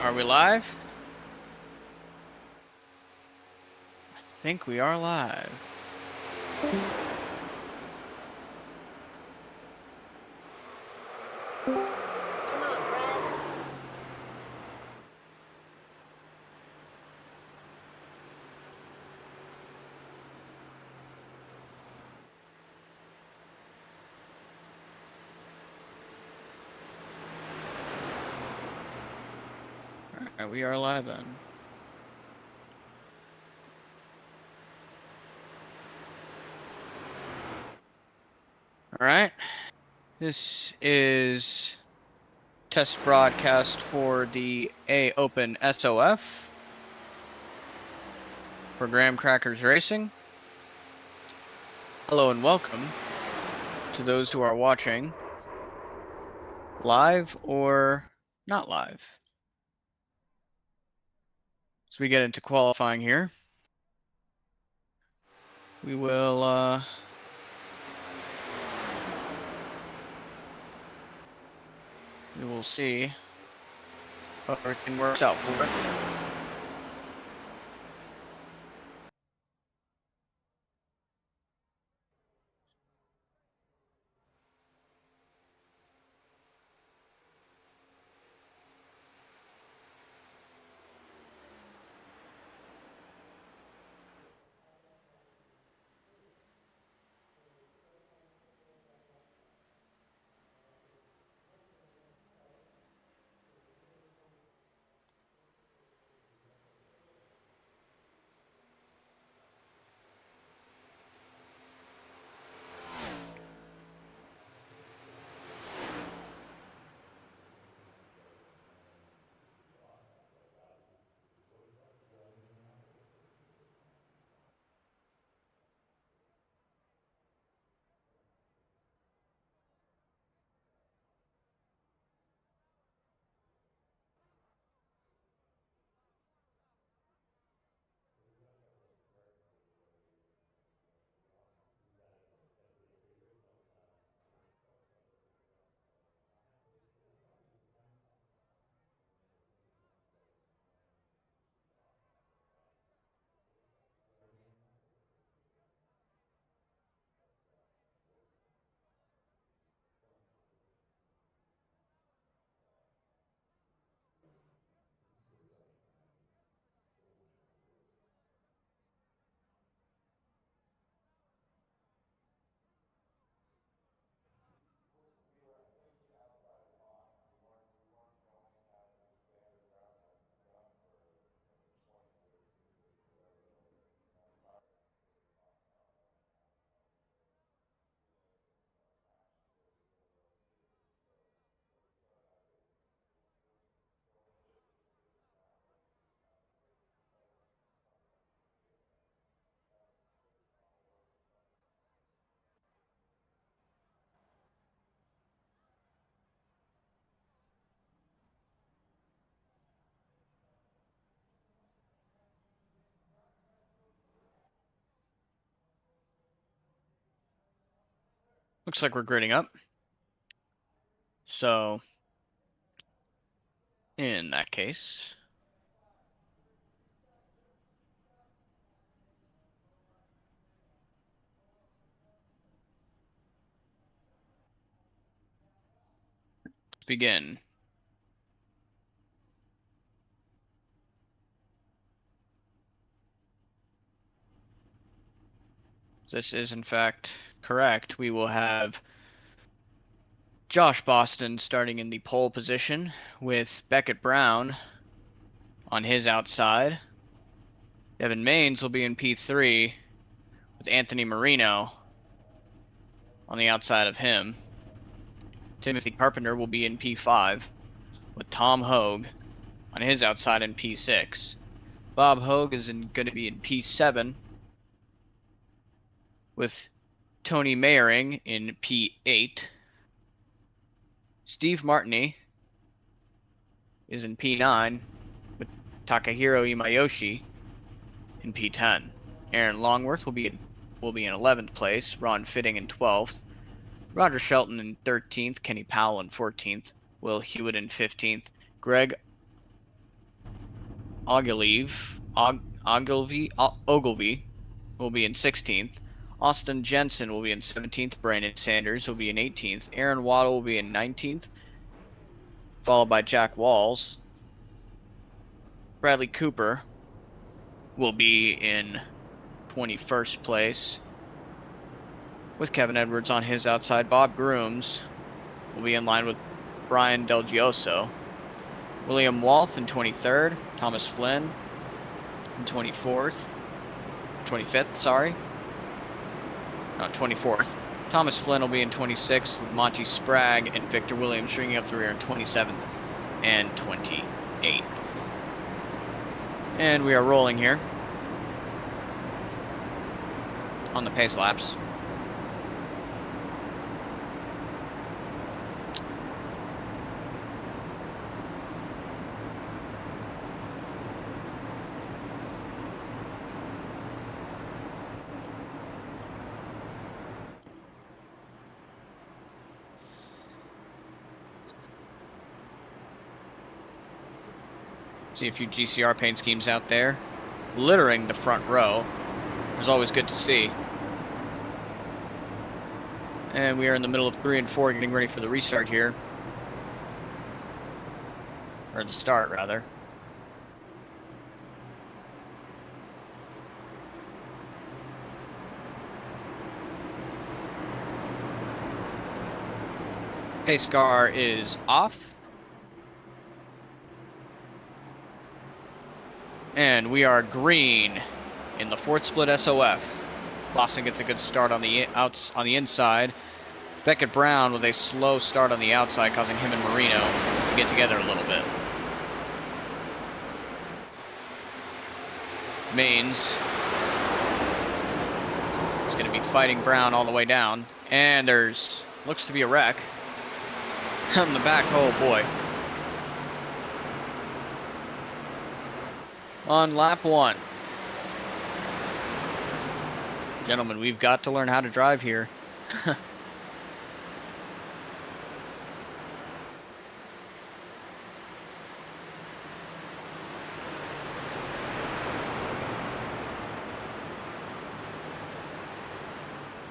Are we live? I think we are live. Come on, Brad. Alright, we are live then. Alright. This is test broadcast for the A Open SOF for Graham Crackers Racing. Hello and welcome to those who are watching live or not live. As we get into qualifying here, we will see how everything works out for it. Looks like we're gridding up. So, in that case, let's begin. This is in fact correct. We will have Josh Boston starting in the pole position with Beckett Brown on his outside. Devin Maines will be in P3 with Anthony Marino on the outside of him. Timothy Carpenter will be in P5 with Tom Hogue on his outside in P6. Bob Hogue is going to be in P7 with Tony Mayering in P8. Steve Martini is in P9 with Takahiro Imayoshi in P10. Aaron Longworth will be in 11th place. Ron Fitting in 12th. Roger Shelton in 13th. Kenny Powell in 14th. Will Hewitt in 15th. Greg Ogilvy will be in 16th. Austin Jensen will be in 17th. Brandon Sanders will be in 18th. Aaron Waddle will be in 19th, followed by Jack Walls. Bradley Cooper will be in 21st place, with Kevin Edwards on his outside. Bob Grooms will be in line with Brian Del Gioso. William Walth in 23rd. Thomas Flynn in 25th, sorry. No, 24th. Thomas Flynn will be in 26th, with Monty Sprague and Victor Williams stringing up the rear in 27th and 28th. And we are rolling here on the pace laps. See a few GCR paint schemes out there, littering the front row, which is always good to see. And we are in the middle of 3 and 4, getting ready for the restart here. Or the start, rather. Pace car is off. And we are green in the fourth split SOF. Boston gets a good start on the inside. Beckett Brown with a slow start on the outside, causing him and Marino to get together a little bit. Maines is going to be fighting Brown all the way down. And there's, looks to be a wreck on the back. Oh boy. On lap 1. Gentlemen, we've got to learn how to drive here.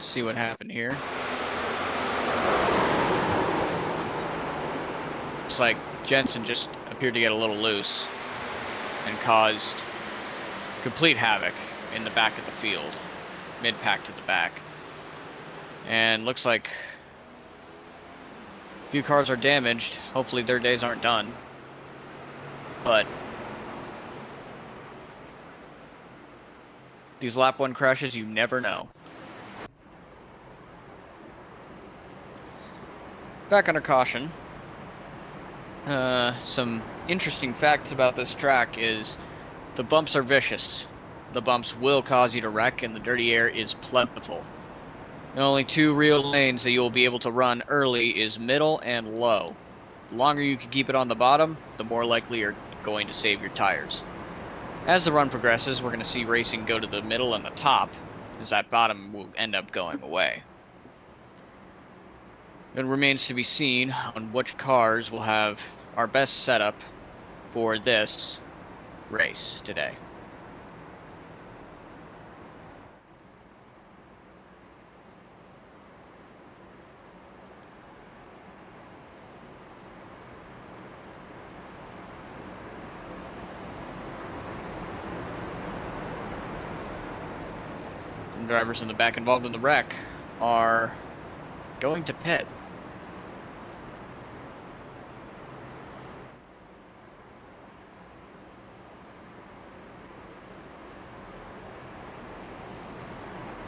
See what happened here. Looks like Jensen just appeared to get a little loose and caused complete havoc in the back of the field, mid-pack to the back. And looks like a few cars are damaged. Hopefully their days aren't done. But these lap 1 crashes, you never know. Back under caution. Some interesting facts about this track is the bumps are vicious. The bumps will cause you to wreck, and the dirty air is plentiful. The only 2 real lanes that you will be able to run early is middle and low. The longer you can keep it on the bottom, the more likely you're going to save your tires. As the run progresses, we're going to see racing go to the middle and the top, as that bottom will end up going away. It remains to be seen on which cars will have our best setup for this race today. The drivers in the back involved in the wreck are going to pit.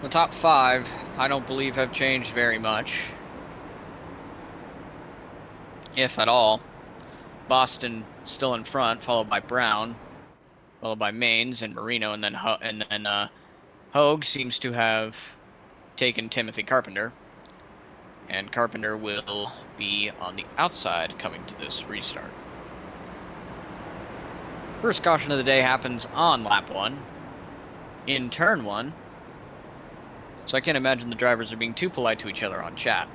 The top 5, I don't believe, have changed very much, if at all. Boston still in front, followed by Brown, followed by Maines and Marino, and then Hogue seems to have taken Timothy Carpenter, and Carpenter will be on the outside coming to this restart. First caution of the day happens on lap 1, in turn 1. So I can't imagine the drivers are being too polite to each other on chat.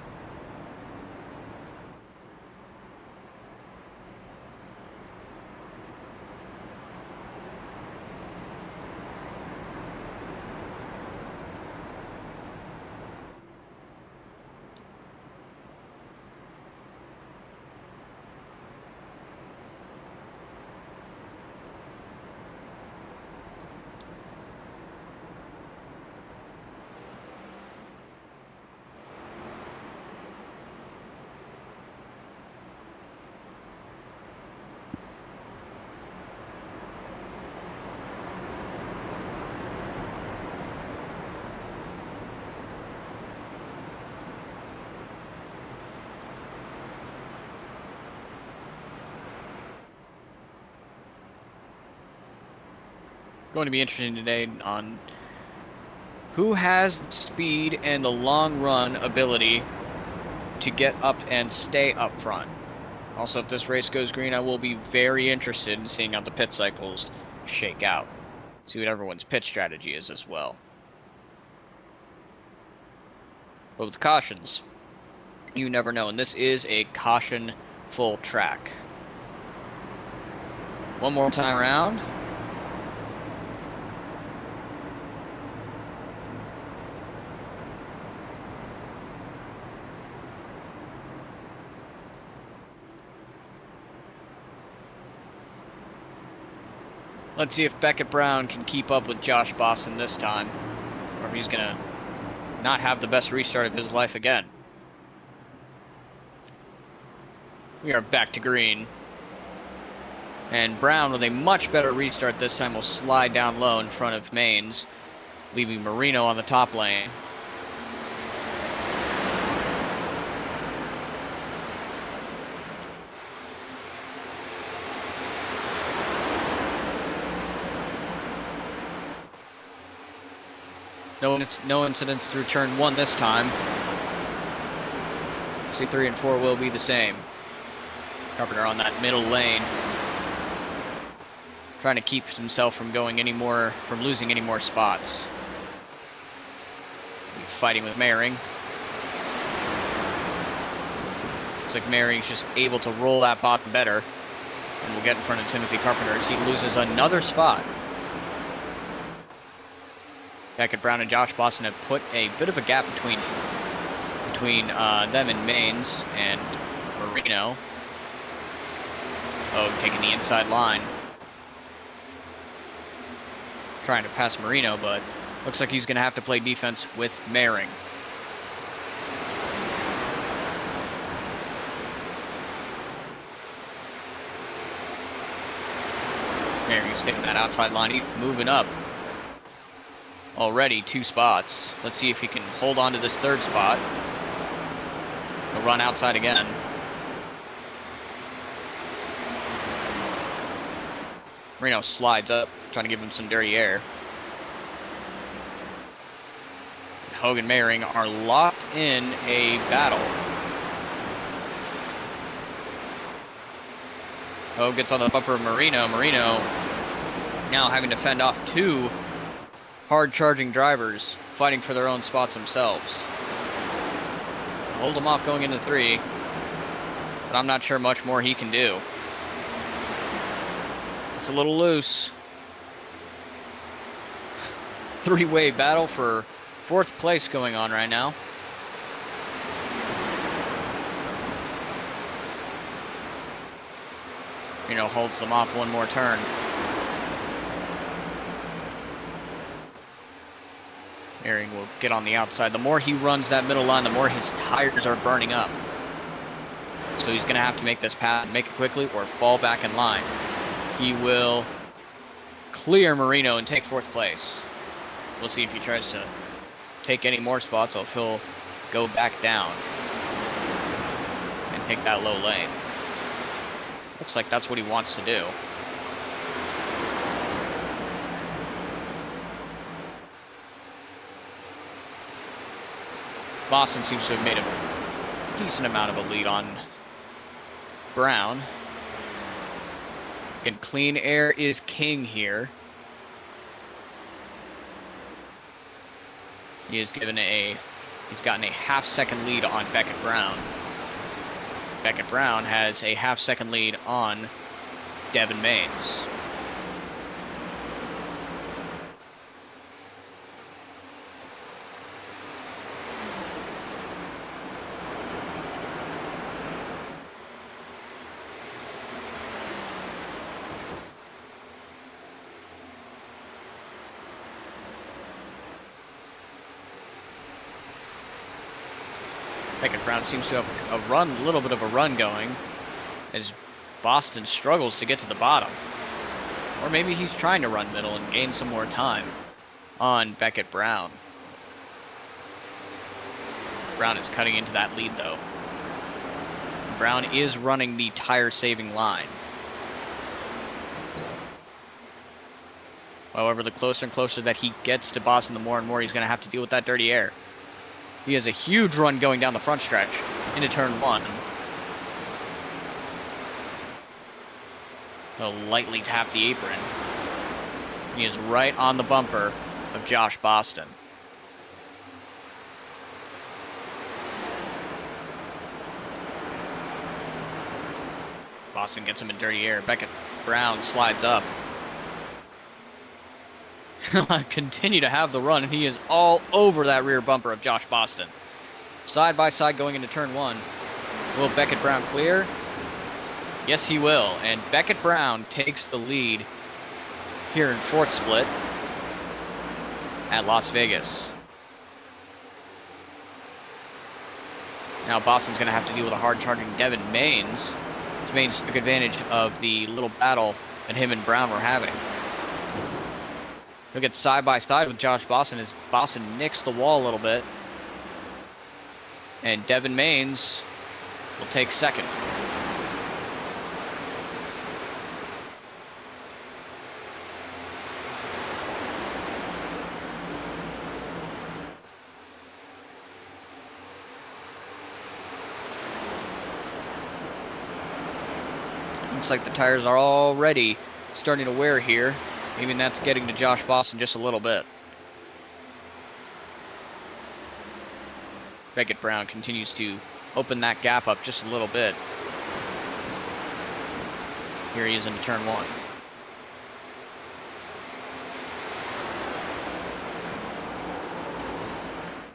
going to be interesting today on who has the speed and the long run ability to get up and stay up front. Also, if this race goes green, I will be very interested in seeing how the pit cycles shake out. See what everyone's pit strategy is as well. But with cautions, you never know, and this is a caution-full track. One more time around. Let's see if Beckett Brown can keep up with Josh Boston this time, or if he's going to not have the best restart of his life again. We are back to green. And Brown, with a much better restart this time, will slide down low in front of Maines, leaving Marino on the top lane. No incidents through turn 1 this time. C3 and 4 will be the same. Carpenter on that middle lane, trying to keep himself from losing any more spots. He's fighting with Mehring. Looks like Mehring's just able to roll that bottom better, and will get in front of Timothy Carpenter as he loses another spot. Beckett Brown and Josh Boston have put a bit of a gap between them and Maines and Marino. Oh, taking the inside line. Trying to pass Marino, but looks like he's going to have to play defense with Mehring. Mehring's taking that outside line, he's moving up. Already 2 spots. Let's see if he can hold on to this 3rd spot. He'll run outside again. Marino slides up, trying to give him some dirty air. Hogue and Mehring are locked in a battle. Hogue gets on the bumper of Marino. Marino now having to fend off 2 hard-charging drivers fighting for their own spots themselves. Hold them off going into 3, but I'm not sure much more he can do. It's a little loose. 3-way battle for 4th place going on right now. Holds them off one more turn. Mehring will get on the outside. The more he runs that middle line, the more his tires are burning up. So he's going to have to make this pass and make it quickly or fall back in line. He will clear Marino and take 4th place. We'll see if he tries to take any more spots or if he'll go back down and take that low lane. Looks like that's what he wants to do. Boston seems to have made a decent amount of a lead on Brown. And clean air is king here. He's gotten a half-second lead on Beckett Brown. Beckett Brown has a half-second lead on Devin Maines. Beckett Brown seems to have a little bit of a run going as Boston struggles to get to the bottom. Or maybe he's trying to run middle and gain some more time on Beckett Brown. Brown is cutting into that lead though. Brown is running the tire saving line. However, the closer and closer that he gets to Boston, the more and more he's going to have to deal with that dirty air. He has a huge run going down the front stretch into turn 1. He'll lightly tap the apron. He is right on the bumper of Josh Boston. Boston gets him in dirty air. Beckett Brown slides up. Continue to have the run, and he is all over that rear bumper of Josh Boston. Side by side going into turn 1. Will Beckett Brown clear? Yes, he will. And Beckett Brown takes the lead here in fourth split at Las Vegas. Now Boston's going to have to deal with a hard-charging Devin Maines. As Maines took advantage of the little battle that him and Brown were having. He'll get side by side with Josh Boston as Boston nicks the wall a little bit. And Devin Maines will take second. Looks like the tires are already starting to wear here. Even that's getting to Josh Boston just a little bit. Beckett Brown continues to open that gap up just a little bit. Here he is into turn 1.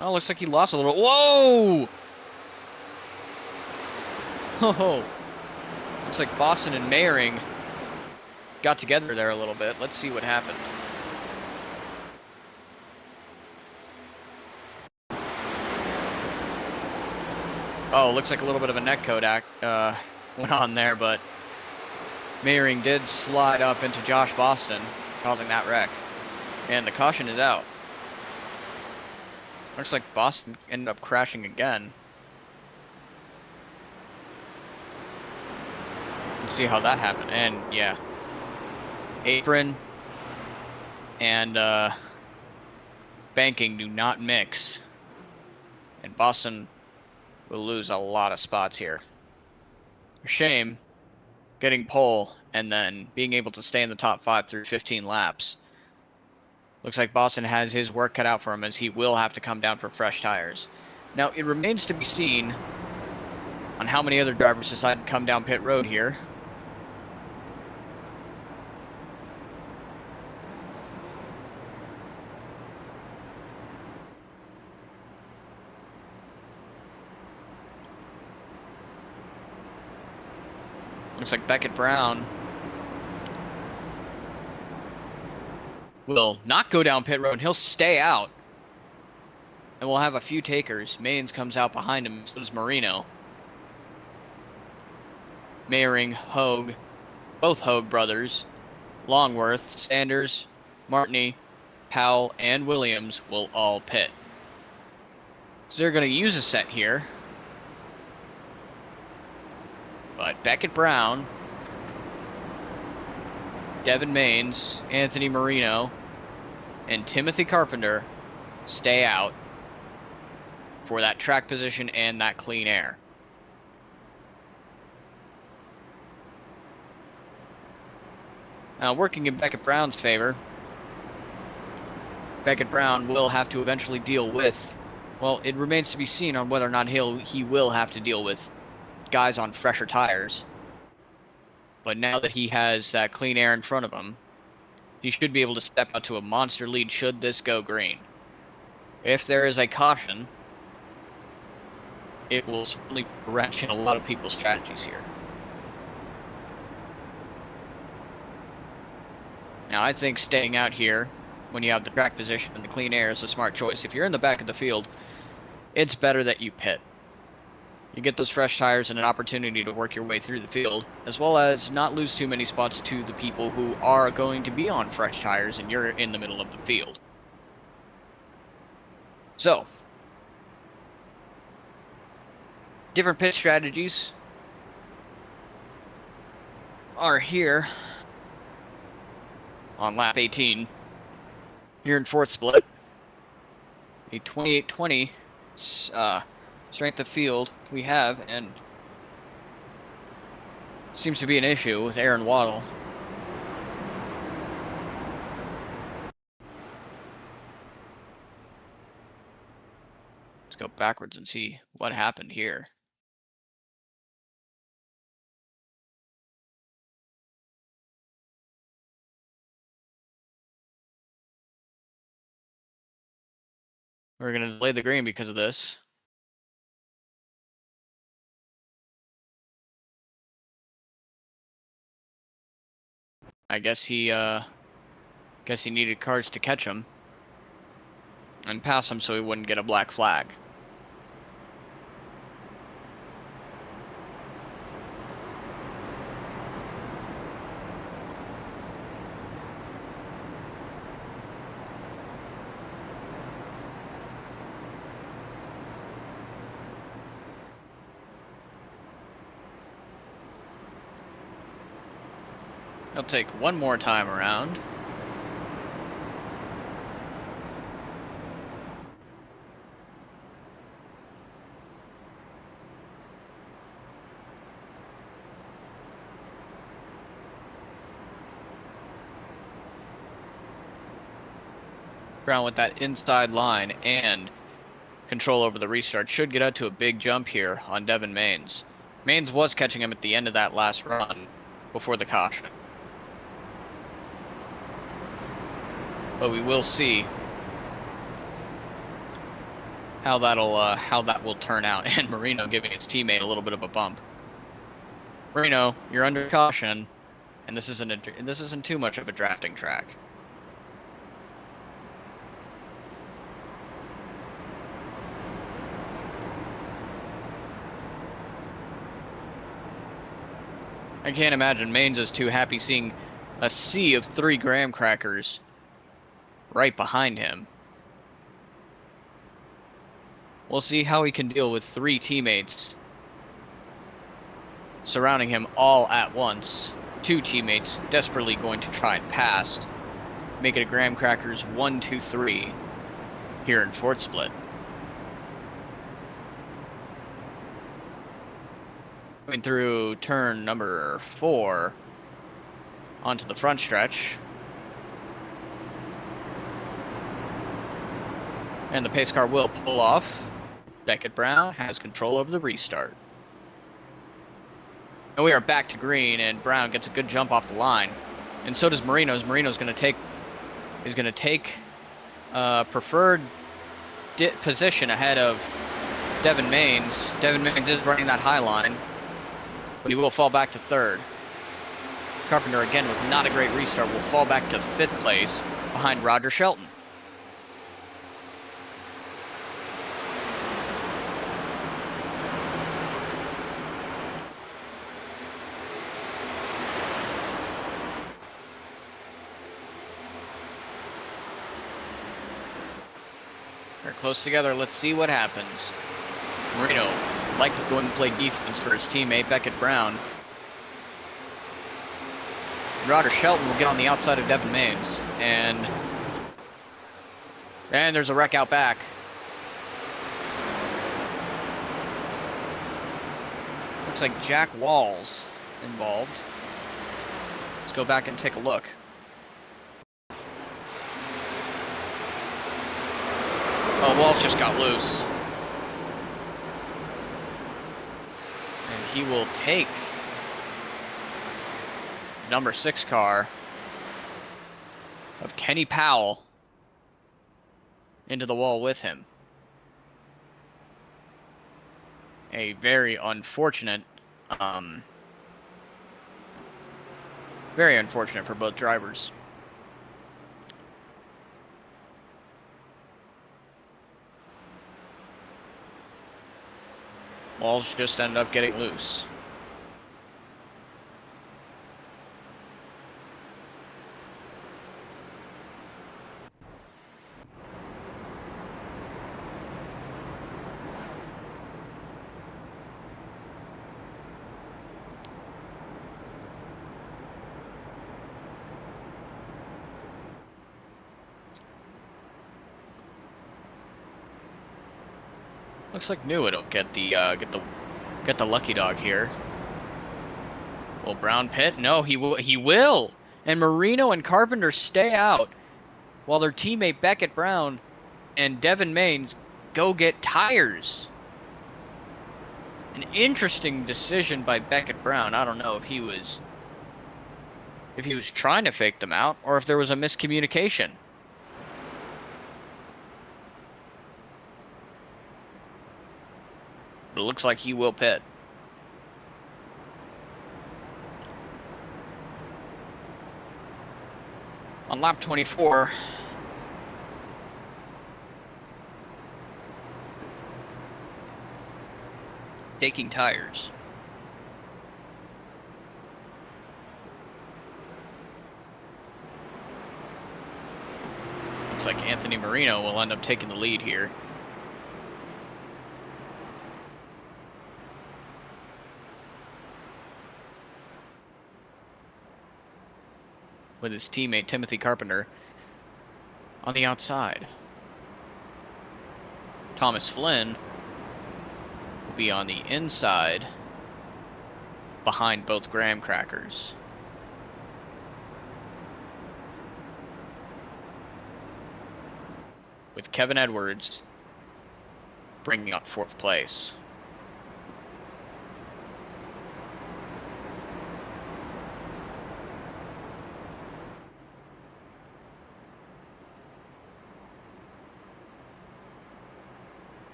Oh, looks like he lost a little. Whoa! Oh, looks like Boston and Mayering got together there a little bit. Let's see what happened. Oh, looks like a little bit of a netcode went on there, but Mayering did slide up into Josh Boston, causing that wreck. And the caution is out. Looks like Boston ended up crashing again. Let's see how that happened. And yeah, apron and banking do not mix. And Boston will lose a lot of spots here. A shame getting pole and then being able to stay in the top 5 through 15 laps. Looks like Boston has his work cut out for him as he will have to come down for fresh tires. Now, it remains to be seen on how many other drivers decide to come down pit road here. Looks like Beckett Brown will not go down pit road. He'll stay out. And we'll have a few takers. Maines comes out behind him, so does Marino. Mayering, Hogue, both Hogue brothers, Longworth, Sanders, Martini, Powell, and Williams will all pit. So they're going to use a set here. But Beckett Brown, Devin Maines, Anthony Marino, and Timothy Carpenter stay out for that track position and that clean air. Now, working in Beckett Brown's favor, Beckett Brown will have to eventually deal with, well, it remains to be seen on whether or not he will have to deal with guys on fresher tires. But now that he has that clean air in front of him, he should be able to step out to a monster lead should this go green. If there is a caution, it will certainly wrench in a lot of people's strategies here. Now, I think staying out here when you have the track position and the clean air is a smart choice. If you're in the back of the field, it's better that you pit. You get those fresh tires and an opportunity to work your way through the field, as well as not lose too many spots to the people who are going to be on fresh tires and you're in the middle of the field. So, different pit strategies are here on lap 18. here in fourth split. A 28-20 strength of field we have, and seems to be an issue with Aaron Waddle. Let's go backwards and see what happened here. We're going to delay the green because of this. I guess he needed cars to catch him and pass him so he wouldn't get a black flag. He'll take one more time around. Brown with that inside line and control over the restart should get out to a big jump here on Devin Maines. Maines was catching him at the end of that last run before the caution. But we will see how that will turn out. And Marino giving his teammate a little bit of a bump. Marino, you're under caution, and this isn't too much of a drafting track. I can't imagine Maines is too happy seeing a sea of 3 graham crackers right behind him. We'll see how he can deal with 3 teammates surrounding him all at once. 2 teammates desperately going to try and pass, make it a graham crackers 1, 2, 3 here in fourth split. Going through turn number 4 onto the front stretch. And the pace car will pull off. Beckett Brown has control over the restart. And we are back to green, and Brown gets a good jump off the line. And so does Marino's. Marino's going to take preferred position ahead of Devin Maines. Devin Maines is running that high line, but he will fall back to third. Carpenter, again, with not a great restart, will fall back to 5th place behind Roger Shelton. They're close together. Let's see what happens. Marino likely going to play defense for his teammate, Beckett Brown. Roger Shelton will get on the outside of Devin Maines. And there's a wreck out back. Looks like Jack Walls involved. Let's go back and take a look. Oh, Walls just got loose. And he will take the number 6 car of Kenny Powell into the wall with him. A very unfortunate for both drivers. Walls just ended up getting loose. Looks like New it'll get the lucky dog here. Will Brown pit? No, he will. He will. And Marino and Carpenter stay out while their teammate Beckett Brown and Devin Maines go get tires. An interesting decision by Beckett Brown. I don't know if he was trying to fake them out or if there was a miscommunication. But it looks like he will pit. On lap 24, taking tires. Looks like Anthony Marino will end up taking the lead here. With his teammate Timothy Carpenter on the outside. Thomas Flynn will be on the inside behind both graham crackers. With Kevin Edwards bringing up 4th place.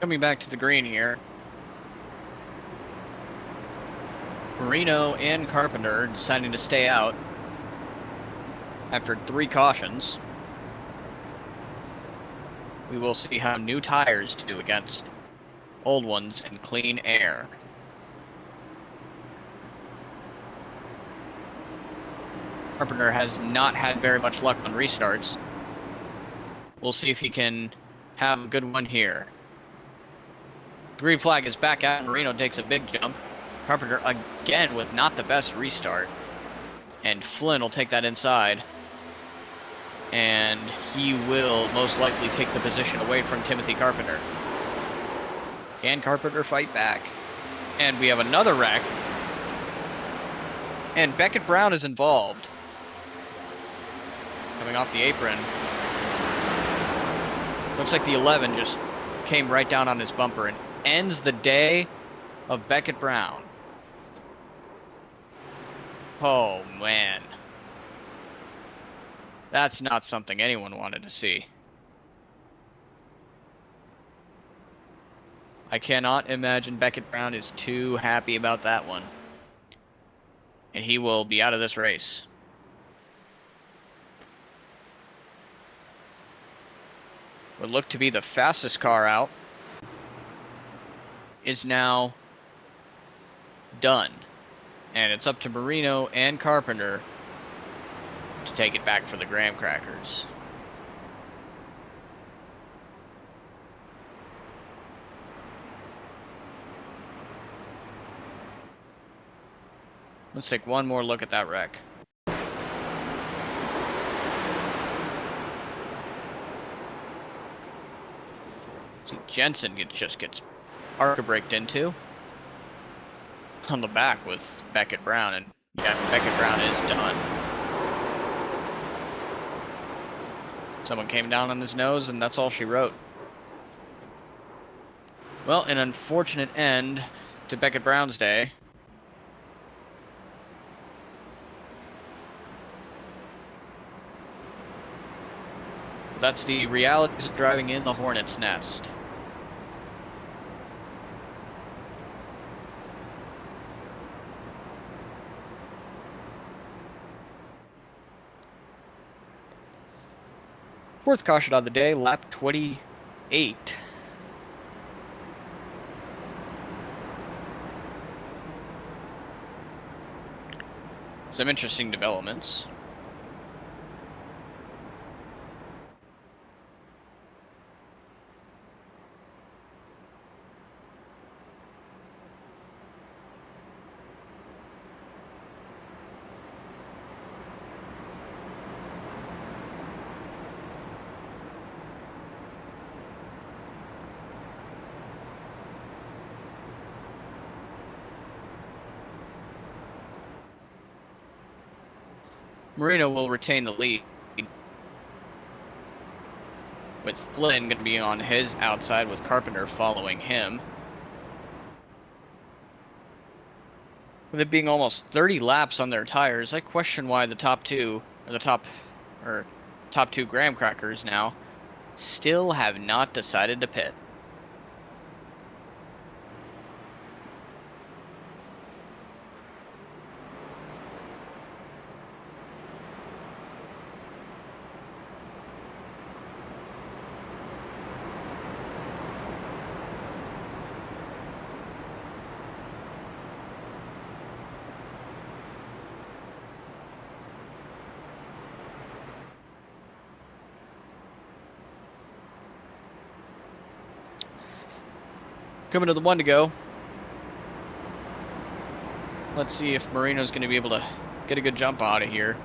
Coming back to the green here. Marino and Carpenter deciding to stay out after 3 cautions. We will see how new tires do against old ones in clean air. Carpenter has not had very much luck on restarts. We'll see if he can have a good one here. Green flag is back out, and Marino takes a big jump. Carpenter again with not the best restart. And Flynn will take that inside. And he will most likely take the position away from Timothy Carpenter. Can Carpenter fight back? And we have another wreck. And Beckett Brown is involved. Coming off the apron. Looks like the 11 just came right down on his bumper and ends the day of Beckett Brown. Oh, man. That's not something anyone wanted to see. I cannot imagine Beckett Brown is too happy about that one. And he will be out of this race. Would look to be the fastest car out is now done. And it's up to Marino and Carpenter to take it back for the graham crackers. Let's take one more look at that wreck. See, Jensen just gets ARCA braked into on the back with Beckett Brown, and yeah, Beckett Brown is done. Someone came down on his nose, and that's all she wrote. Well, an unfortunate end to Beckett Brown's day. That's the realities of driving in the hornet's nest. Fourth caution on the day, lap 28. Some interesting developments. Marino will retain the lead, with Flynn going to be on his outside with Carpenter following him. With it being almost 30 laps on their tires, I question why the top two graham crackers now still have not decided to pit. Coming to the one to go. Let's see if Marino's going to be able to get a good jump out of here.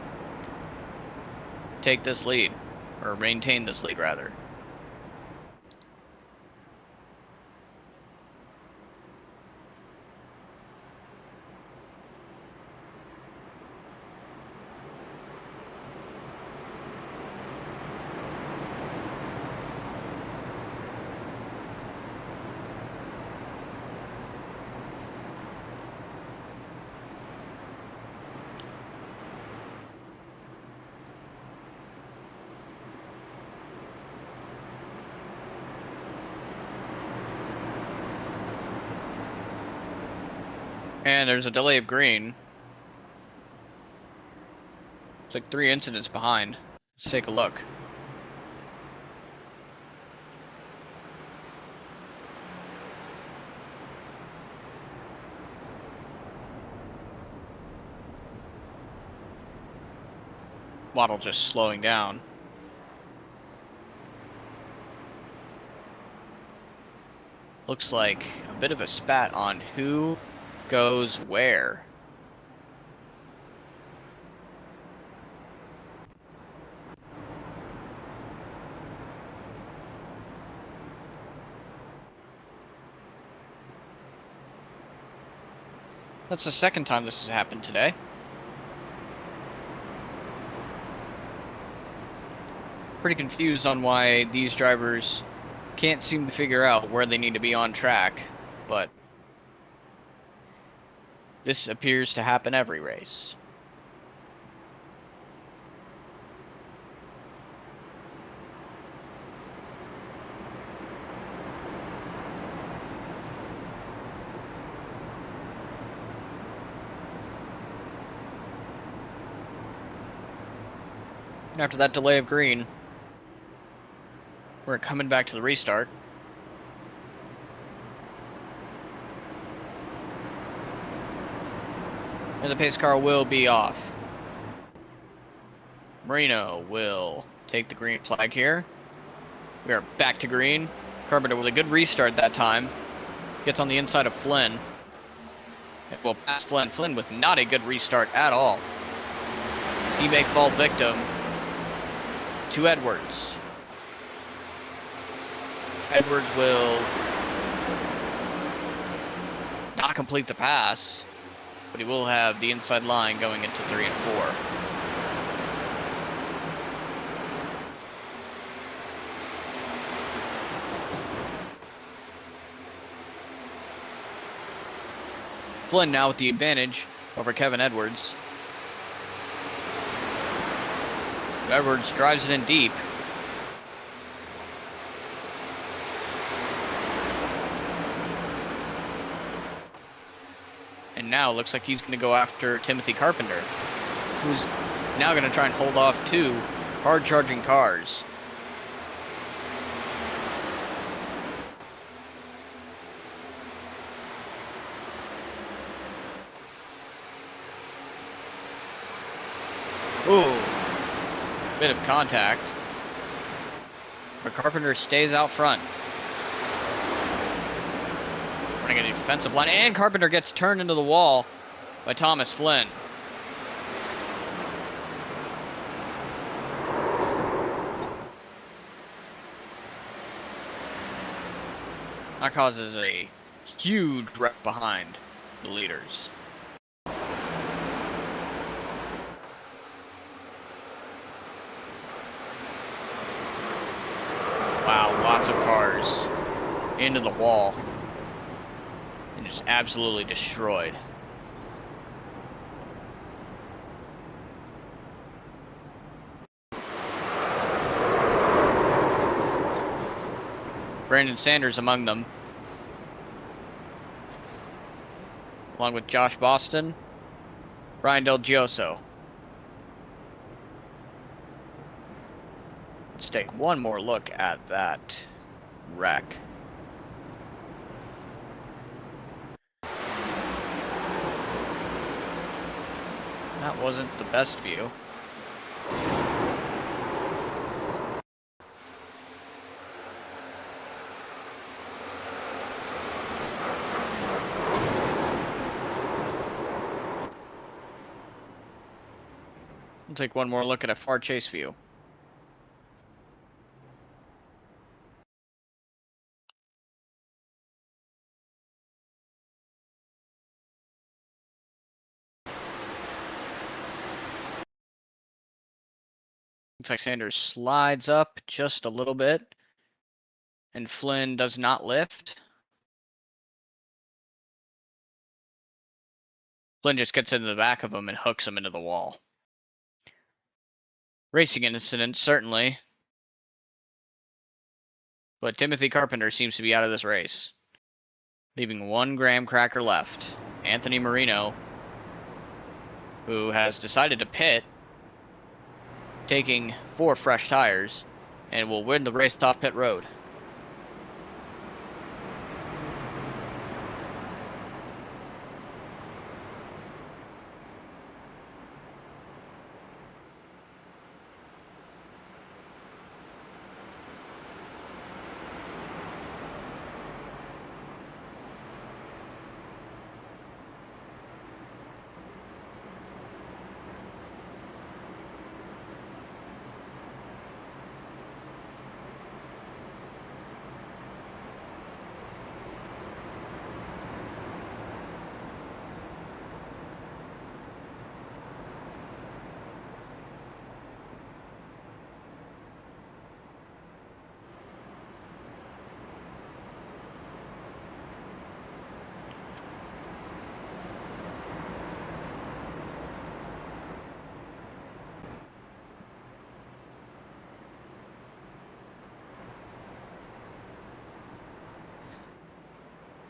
Take this lead, or maintain this lead rather. And there's a delay of green. It's like 3 incidents behind. Let's take a look. Waddle just slowing down. Looks like a bit of a spat on who goes where. That's the second time this has happened today. Pretty confused on why these drivers can't seem to figure out where they need to be on track, but this appears to happen every race. After that delay of green, we're coming back to the restart. And the pace car will be off. Marino will take the green flag here. We are back to green. Carpenter with a good restart that time. Gets on the inside of Flynn. It will pass Flynn. Flynn with not a good restart at all. He may fall victim to Edwards. Edwards will not complete the pass, but he will have the inside line going into 3 and 4. Flynn now with the advantage over Kevin Edwards. Edwards drives it in deep. And now looks like he's going to go after Timothy Carpenter, who's now going to try and hold off two hard-charging cars. Ooh, bit of contact. But Carpenter stays out front. Running a defensive line, and Carpenter gets turned into the wall by Thomas Flynn. That causes a huge wreck behind the leaders. Wow, lots of cars into the wall and just absolutely destroyed. Brandon Sanders among them, along with Josh Boston, Brian Del Gioso. Let's take one more look at that wreck. That wasn't the best view. We'll take one more look at a far chase view. Looks like Sanders slides up just a little bit, and Flynn does not lift. Flynn just gets into the back of him and hooks him into the wall. Racing incident, certainly. But Timothy Carpenter seems to be out of this race, leaving one graham cracker left. Anthony Marino, who has decided to pit, taking 4 fresh tires, and will win the race off pit road.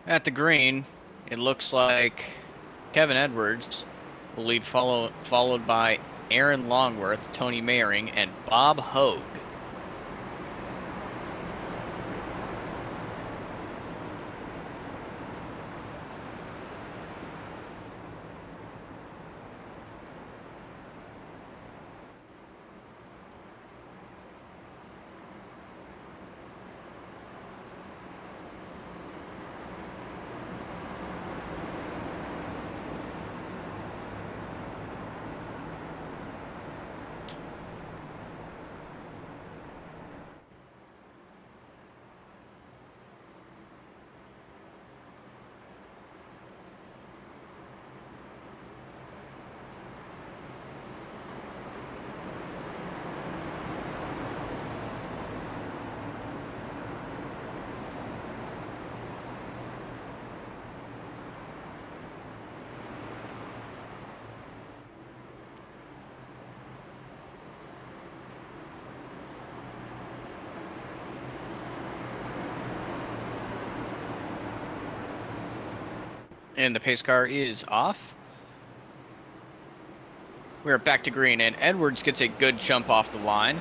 At the green, it looks like Kevin Edwards will lead, followed by Aaron Longworth, Tony Mayering, and Bob Hogue. And the pace car is off. We're back to green, and Edwards gets a good jump off the line.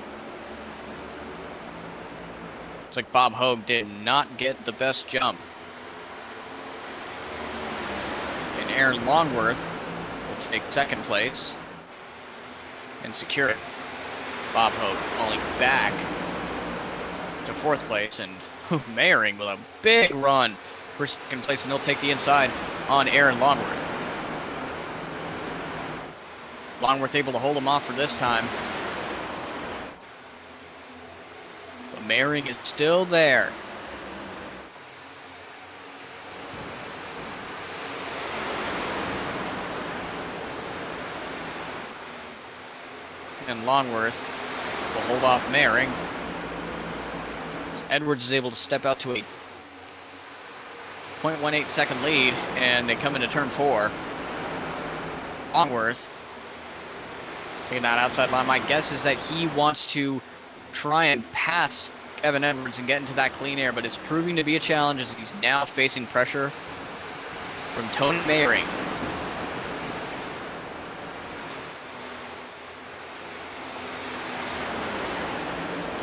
It's like Bob Hogue did not get the best jump. And Aaron Longworth will take second place and secure it. Bob Hogue falling back to fourth place, and Mayering with a big run for second place, and they'll take the inside on Aaron Longworth. Longworth able to hold him off for this time. But Mayering is still there. And Longworth will hold off Mayering. Edwards is able to step out to a 0.18 second lead, and they come into turn 4. Longworth taking that outside line. My guess is that he wants to try and pass Kevin Edwards and get into that clean air, but it's proving to be a challenge as he's now facing pressure from Tony Mayering.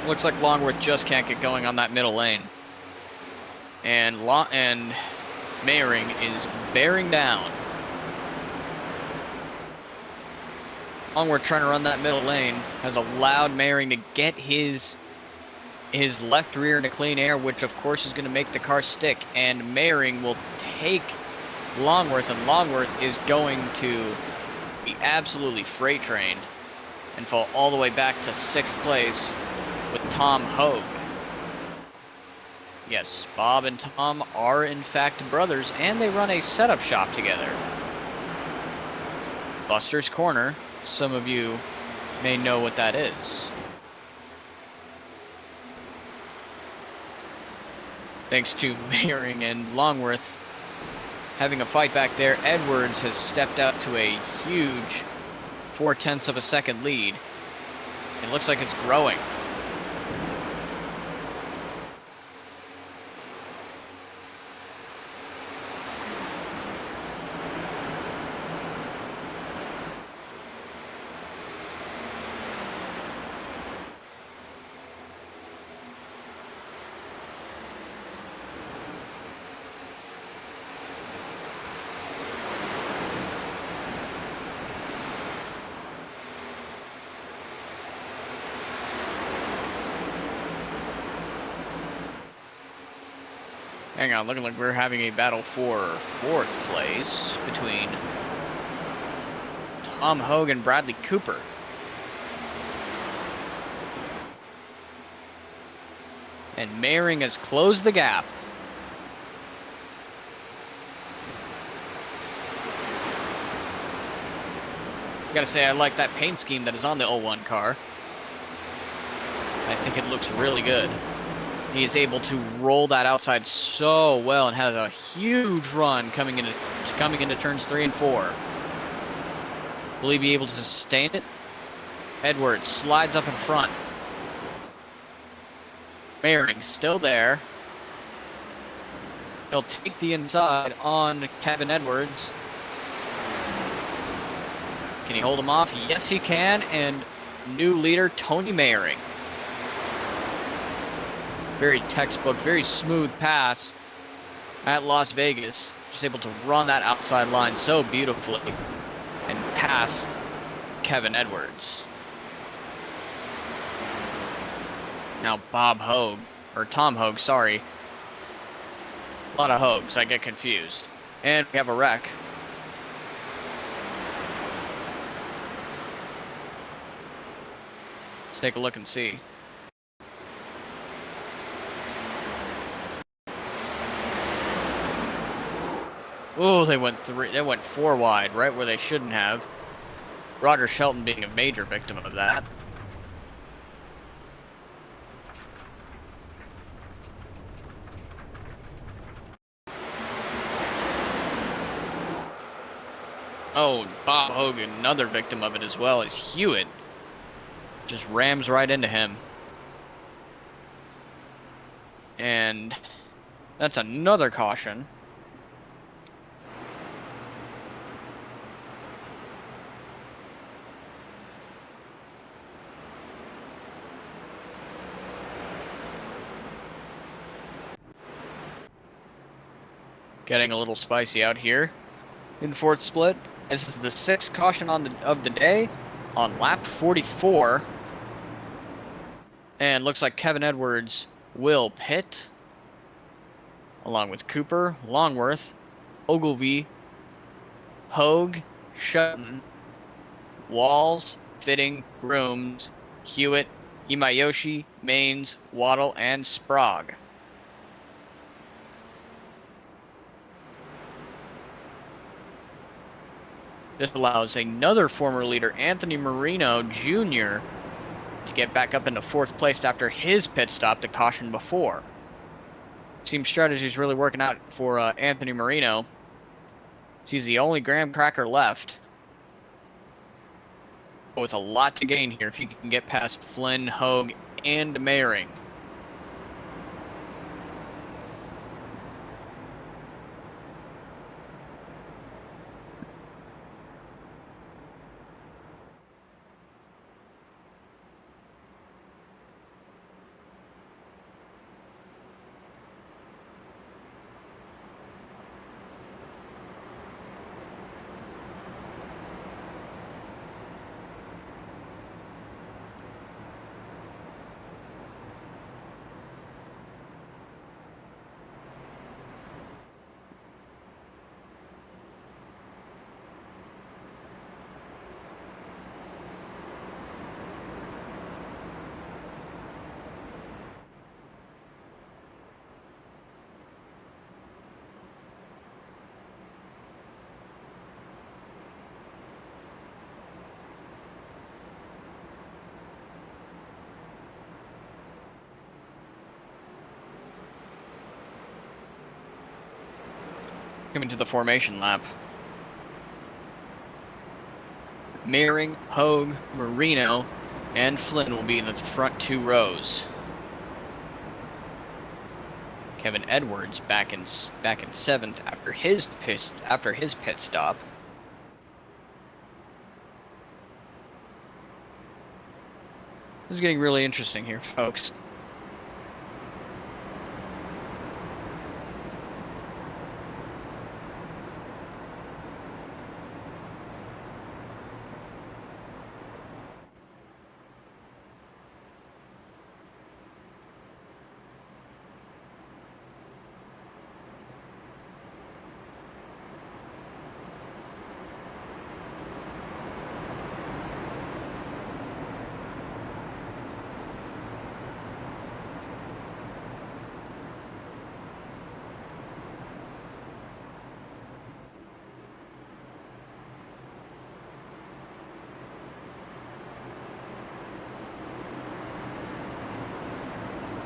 Looks like Longworth just can't get going on that middle lane. And Mayering is bearing down. Longworth trying to run that middle lane has allowed Mayering to get his left rear into clean air, which of course is going to make the car stick. And Mayering will take Longworth, and Longworth is going to be absolutely freight trained and fall all the way back to 6th place with Tom Hogue. Yes, Bob and Tom are in fact brothers, and they run a setup shop together. Buster's Corner, some of you may know what that is. Thanks to Mayering and Longworth having a fight back there, Edwards has stepped out to a huge 0.4 of a second lead. It looks like it's growing. Hang on, looking like we're having a battle for 4th place between Tom Hogue and Bradley Cooper. And Mayering has closed the gap. Gotta say, I like that paint scheme that is on the 01 car. I think it looks really good. He is able to roll that outside so well and has a huge run coming into turns 3 and 4. Will he be able to sustain it? Edwards slides up in front. Mayering still there. He'll take the inside on Kevin Edwards. Can he hold him off? Yes, he can. And new leader, Tony Mayering. Very textbook, very smooth pass at Las Vegas. Just able to run that outside line so beautifully and pass Kevin Edwards. Now Bob Hogue, or Tom Hogue, sorry. A lot of Hogues, I get confused. And we have a wreck. Let's take a look and see. Oh, they went 4 wide, right where they shouldn't have. Roger Shelton being a major victim of that. Oh, Bob Hogan, another victim of it as well, is Hewitt. Just rams right into him. And that's another caution. getting a little spicy out here in fourth split. This is the 6th caution of the day on lap 44. And looks like Kevin Edwards will pit, along with Cooper, Longworth, Ogilvy, Hogue, Sutton, Walls, Fitting, Grooms, Hewitt, Imayoshi, Maines, Waddle, and Sprague. This allows another former leader, Anthony Marino Jr., to get back up into 4th place after his pit stop, the caution before. Seems strategy is really working out for Anthony Marino. He's the only graham cracker left, but with a lot to gain here if he can get past Flynn, Hogue, and Mayring. Coming to the formation lap. Mayring, Hogue, Marino, and Flynn will be in the front 2 rows. Kevin Edwards back in 7th after his pit stop. This is getting really interesting here, folks.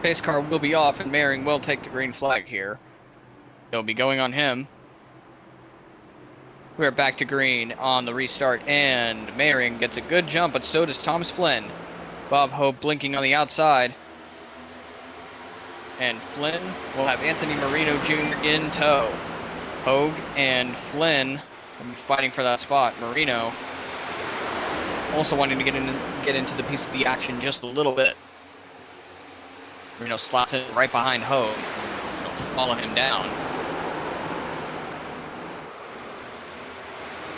Pace car will be off, and Mayring will take the green flag here. It'll be going on him. We're back to green on the restart, and Mayring gets a good jump, but so does Thomas Flynn. Bob Hope blinking on the outside. And Flynn will have Anthony Marino Jr. in tow. Hogue and Flynn will be fighting for that spot. Marino also wanting to get into the piece of the action just a little bit. Marino slots it right behind Hogue. He'll follow him down.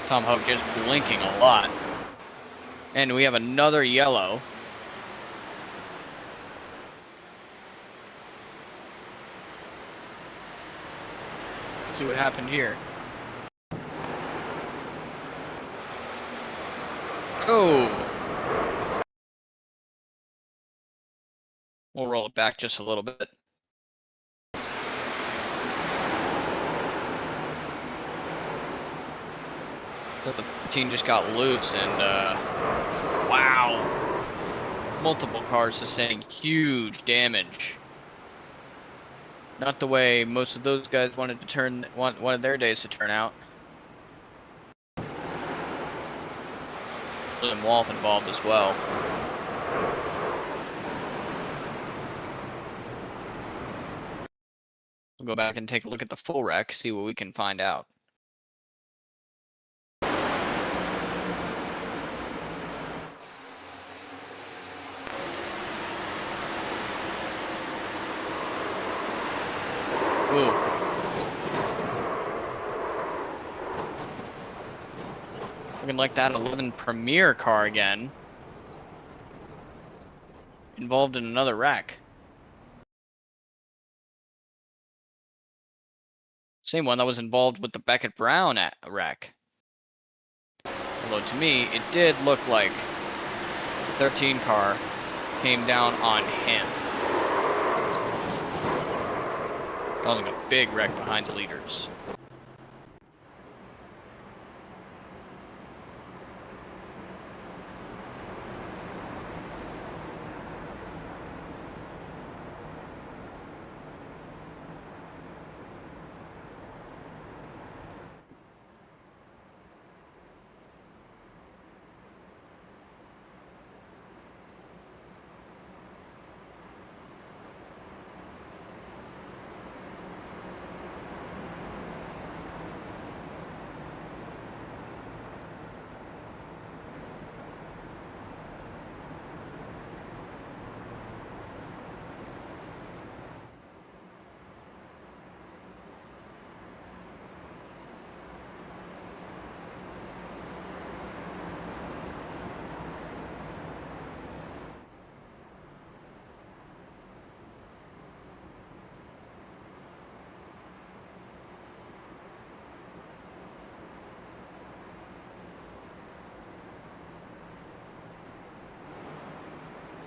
Tom Hogue just blinking a lot. And we have another yellow. Let's see what happened here. Oh! We'll roll it back just a little bit. Thought the team just got loose and wow. Multiple cars sustaining huge damage. Not the way most of those guys wanted their days to turn out. William Wolf involved as well. We'll go back and take a look at the full wreck, see what we can find out. Ooh. looking like that 11 Premier car again. Involved in another wreck. Same one that was involved with the Beckett Brown wreck. Although to me, it did look like the 13 car came down on him, causing a big wreck behind the leaders.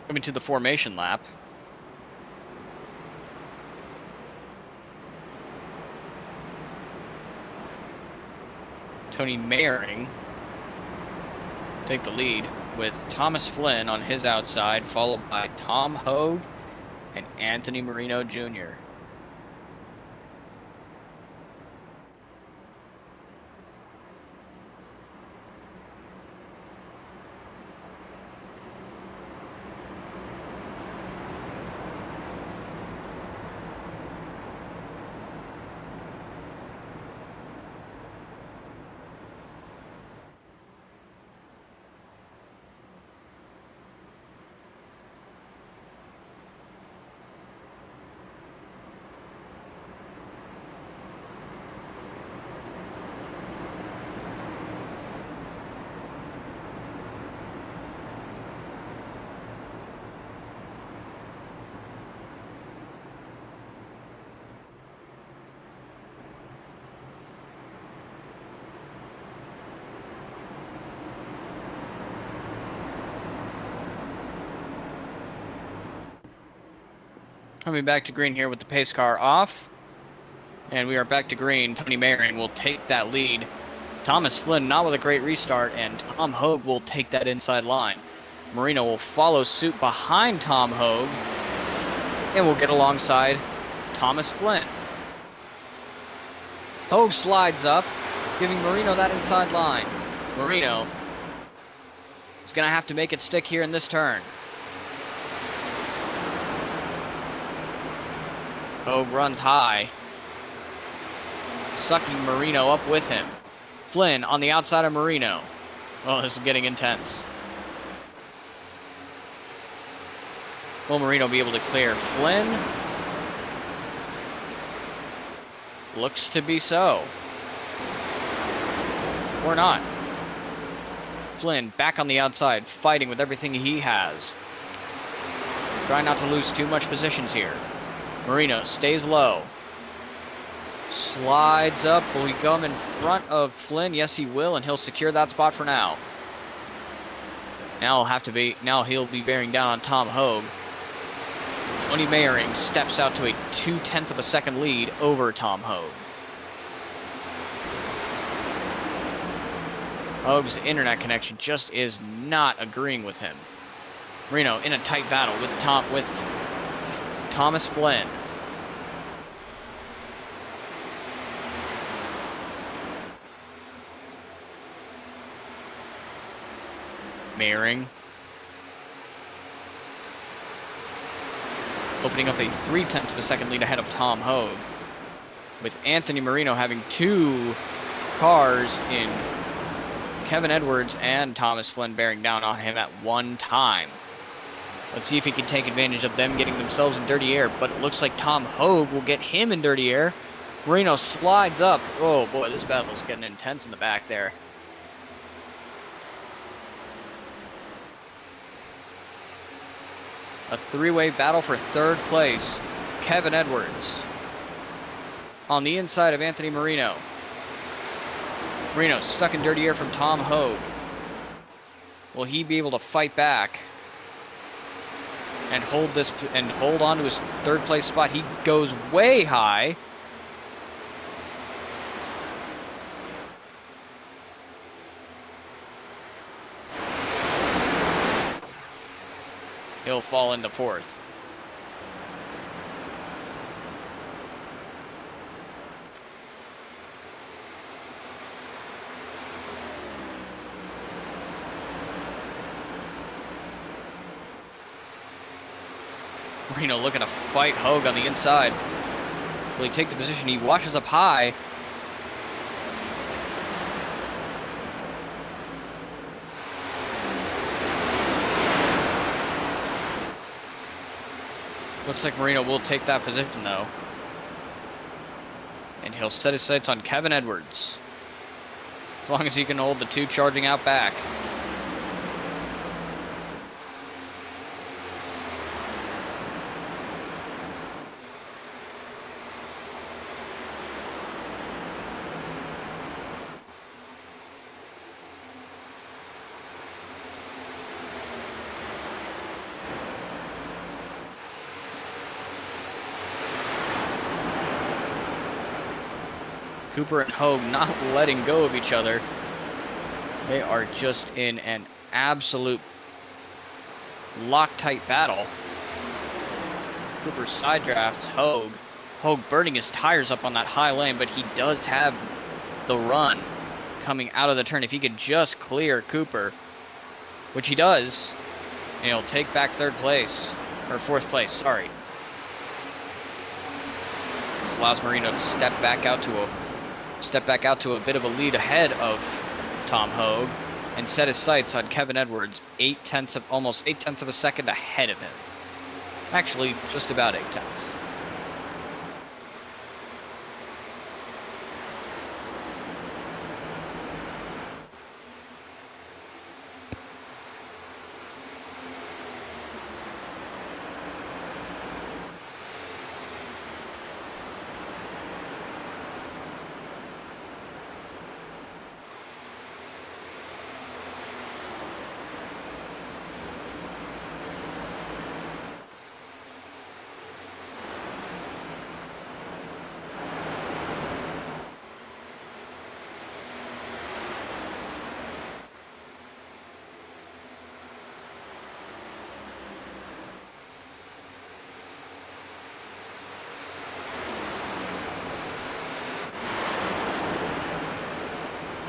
Coming to the formation lap. Tony Mayering take the lead with Thomas Flynn on his outside, followed by Tom Hogue and Anthony Marino Jr. Coming back to green here with the pace car off. And we are back to green. Tony Mayering will take that lead. Thomas Flynn not with a great restart, and Tom Hogue will take that inside line. Marino will follow suit behind Tom Hogue and will get alongside Thomas Flynn. Hogue slides up, giving Marino that inside line. Marino is going to have to make it stick here in this turn. Hogue runs high, sucking Marino up with him. Flynn on the outside of Marino. Oh, this is getting intense. Will Marino be able to clear Flynn? Looks to be so. Or not. Flynn back on the outside, fighting with everything he has. Trying not to lose too much positions here. Marino stays low. Slides up. Will he come in front of Flynn? Yes, he will, and he'll secure that spot for now. Now he'll be bearing down on Tom Hogue. Tony Mayering steps out to a 0.2 of a second lead over Tom Hogue. Hogue's internet connection just is not agreeing with him. Marino in a tight battle with Thomas Flynn. Mayering opening up a 0.3 of a second lead ahead of Tom Hogue, with Anthony Marino having 2 cars in Kevin Edwards and Thomas Flynn bearing down on him at one time. Let's see if he can take advantage of them getting themselves in dirty air, but it looks like Tom Hogue will get him in dirty air. Marino slides up. Oh boy, this battle is getting intense in the back there. A three-way battle for third place. Kevin Edwards on the inside of Anthony Marino. Marino stuck in dirty air from Tom Hogue. Will he be able to fight back and hold on to his third place spot? He goes way high. He'll fall into fourth. Marino looking to fight Hogue on the inside. Will he take the position? He washes up high. Looks like Marino will take that position though. And he'll set his sights on Kevin Edwards. As long as he can hold the two charging out back. Cooper and Hogue not letting go of each other. They are just in an absolute Loctite battle. Cooper side drafts Hogue. Hogue burning his tires up on that high lane, but he does have the run coming out of the turn. If he could just clear Cooper, which he does, and he'll take back third place, or fourth place, sorry. This allows Marino to step back out to a bit of a lead ahead of Tom Hogue and set his sights on Kevin Edwards, almost 0.8 of a second ahead of him. Actually, just about 0.8.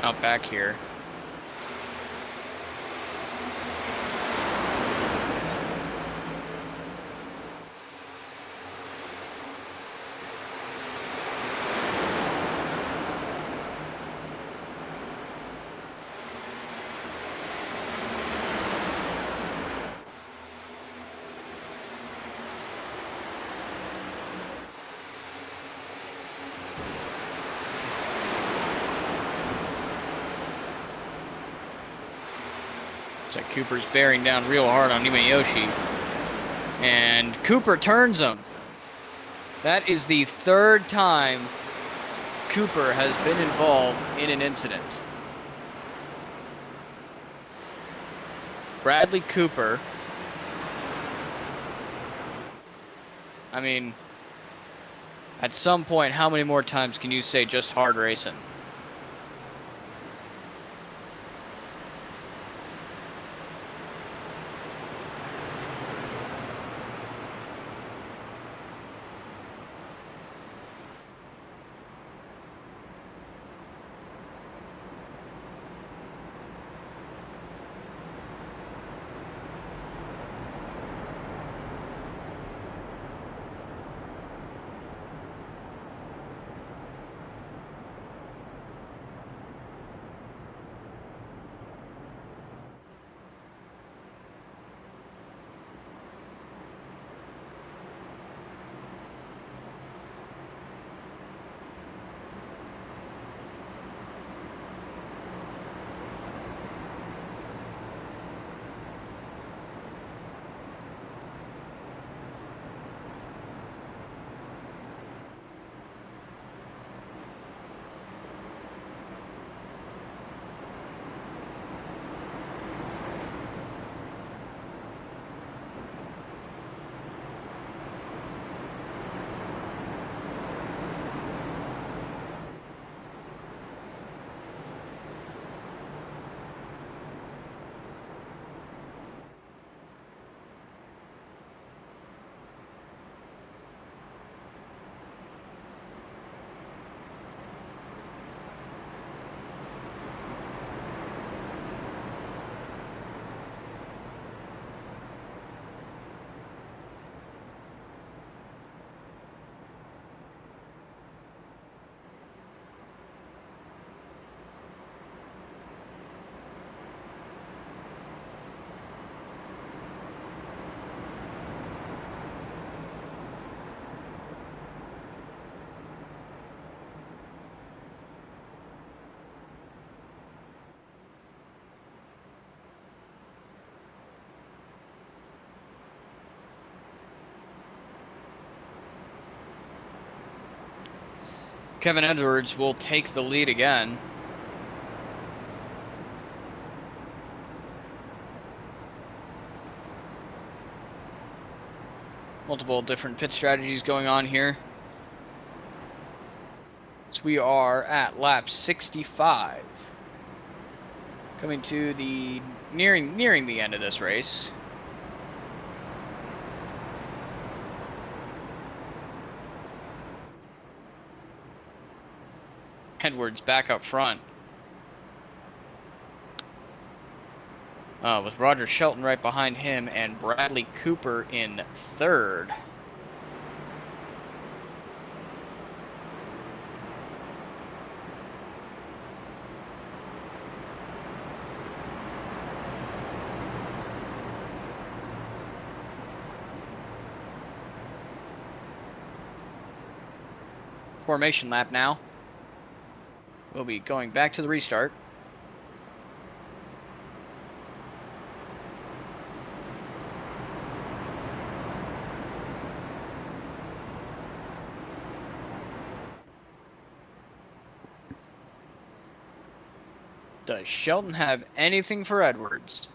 Out back here. So Cooper's bearing down real hard on Imayoshi. And Cooper turns him. That is the third time Cooper has been involved in an incident. Bradley Cooper. I mean, at some point, how many more times can you say just hard racing? Kevin Edwards will take the lead again. Multiple different pit strategies going on here. So we are at lap 65. Coming to the nearing the end of this race. Edwards back up front. With Roger Shelton right behind him and Bradley Cooper in third. Formation lap now. We'll be going back to the restart. Does Shelton have anything for Edwards?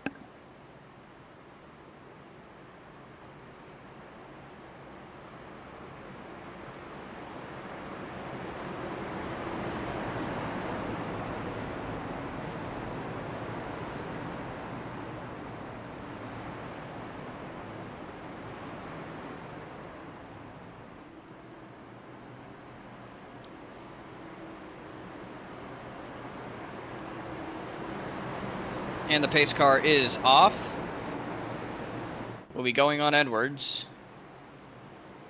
And the pace car is off. We'll be going on Edwards.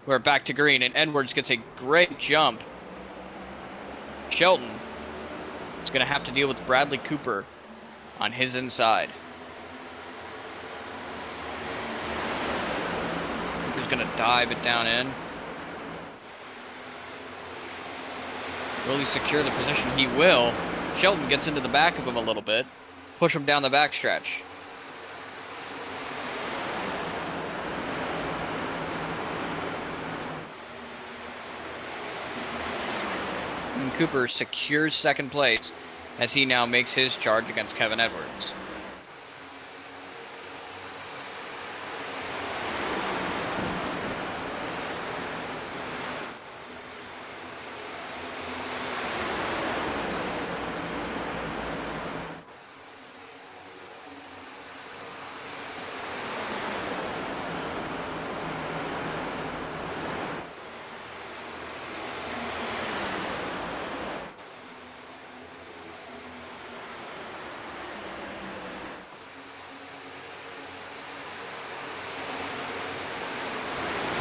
We're back to green, and Edwards gets a great jump. Shelton is going to have to deal with Bradley Cooper on his inside. Cooper's going to dive it down in. Will he secure the position? He will. Shelton gets into the back of him a little bit. Push him down the backstretch. And Cooper secures second place as he now makes his charge against Kevin Edwards.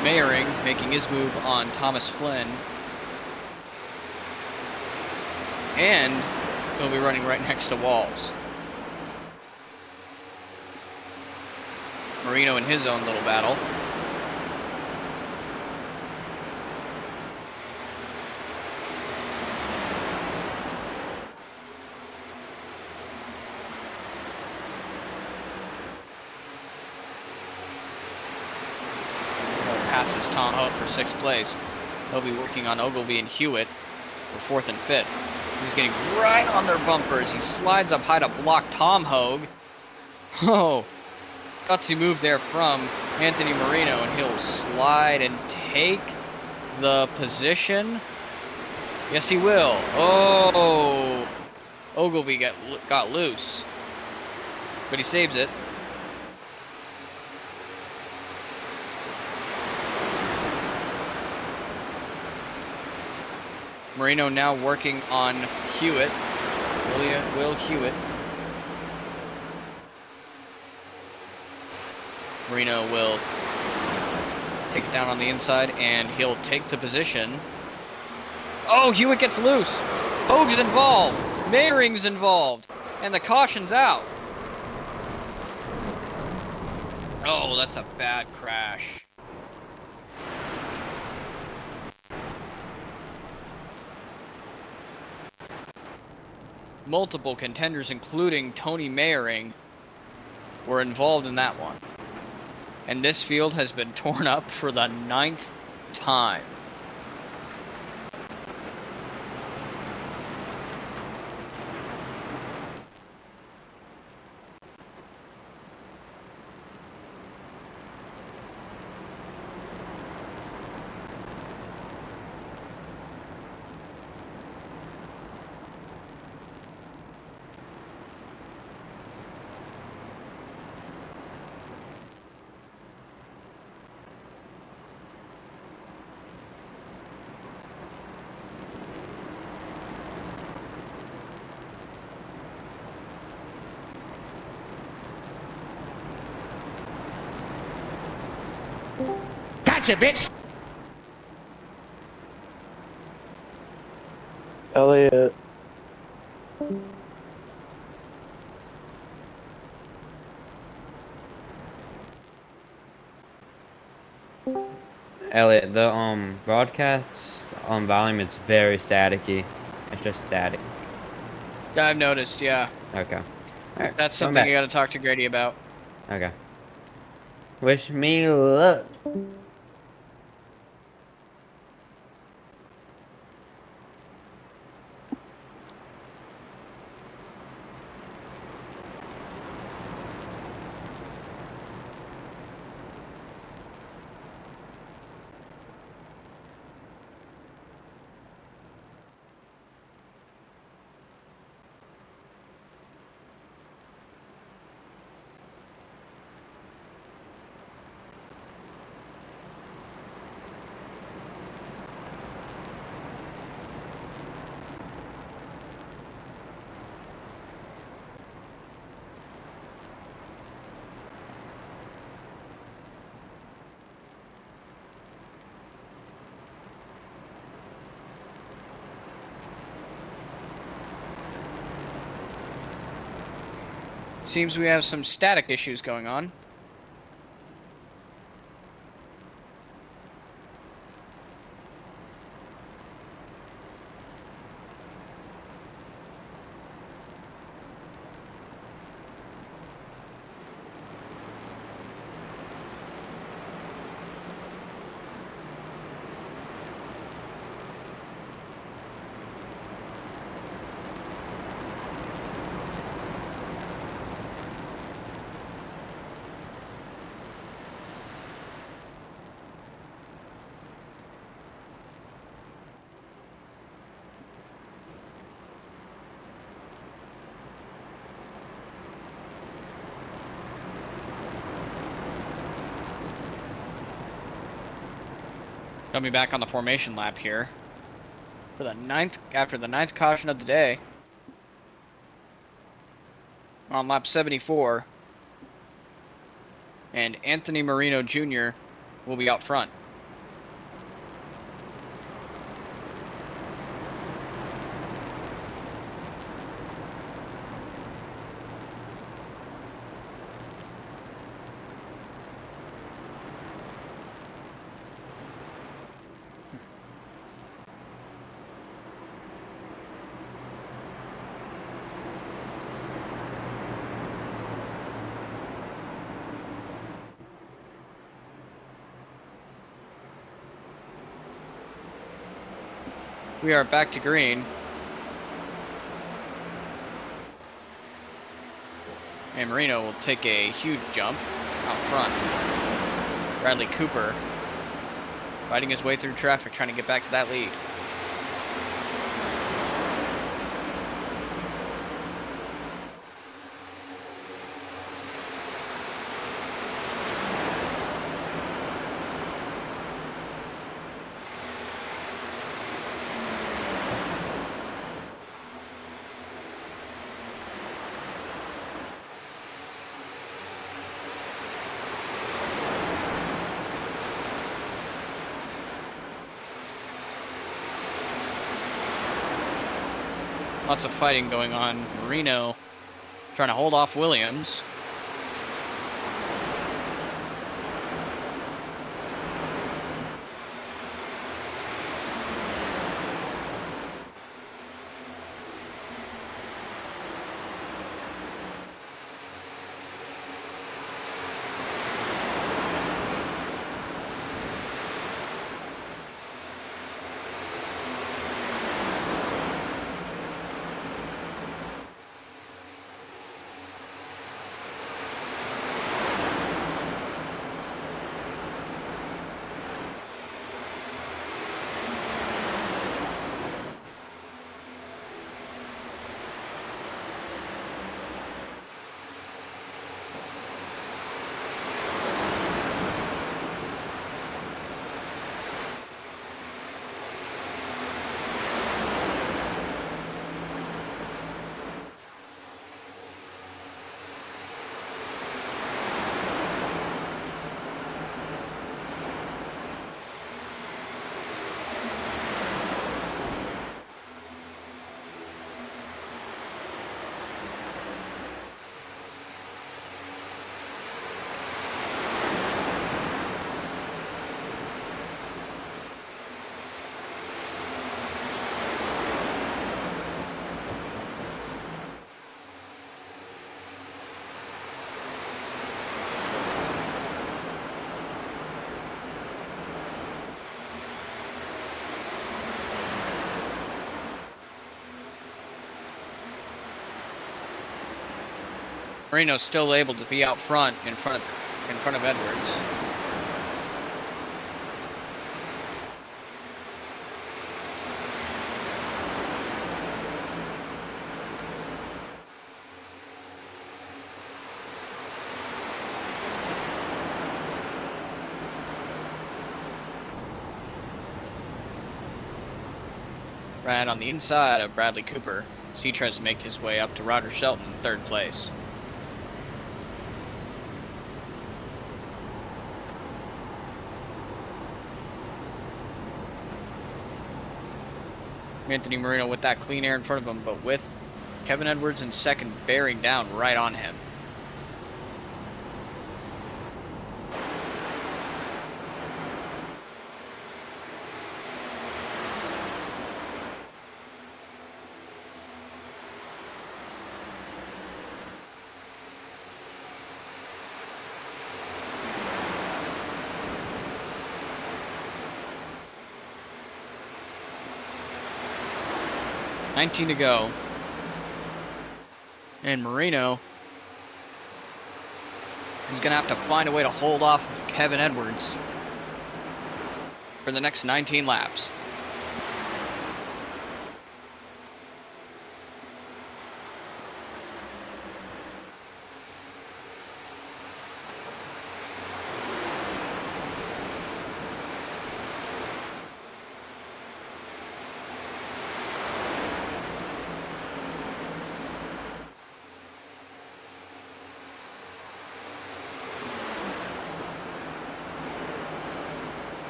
Mayering making his move on Thomas Flynn. And he'll be running right next to Walls. Marino in his own little battle. Passes Tom Hope for 6th place. He'll be working on Ogilvy and Hewitt for 4th and 5th. He's getting right on their bumpers. He slides up high to block Tom Hogue. Oh, gutsy move there from Anthony Marino, and he'll slide and take the position. Yes, he will. Oh, Ogilvy got loose, but he saves it. Marino now working on Hewitt, Will Hewitt. Marino will take it down on the inside, and he'll take the position. Oh, Hewitt gets loose. Hogue's involved. Mayering's involved. And the caution's out. Oh, that's a bad crash. Multiple contenders, including Tony Mayering, were involved in that one. And this field has been torn up for the 9th time. Gotcha, bitch! Elliot. Elliot, the broadcast volume is very staticky. It's just static. I've noticed, yeah. Okay. Alright. That's going something back. you gotta talk to Grady about. Okay. Wish me luck. Seems we have some static issues going on. Coming back on the formation lap here for the after the ninth caution of the day on lap 74, and Anthony Marino Jr. will be out front. We are back to green. And Marino will take a huge jump out front. Bradley Cooper fighting his way through traffic, trying to get back to that lead. Lots of fighting going on. Marino trying to hold off Williams. Marino's still able to be out front, in front of Edwards. Right on the inside of Bradley Cooper, as he tries to make his way up to Roger Shelton in third place. Anthony Marino with that clean air in front of him, but with Kevin Edwards in second bearing down right on him. $19 to go. And Marino is going to have to find a way to hold off of Kevin Edwards for the next 19 laps.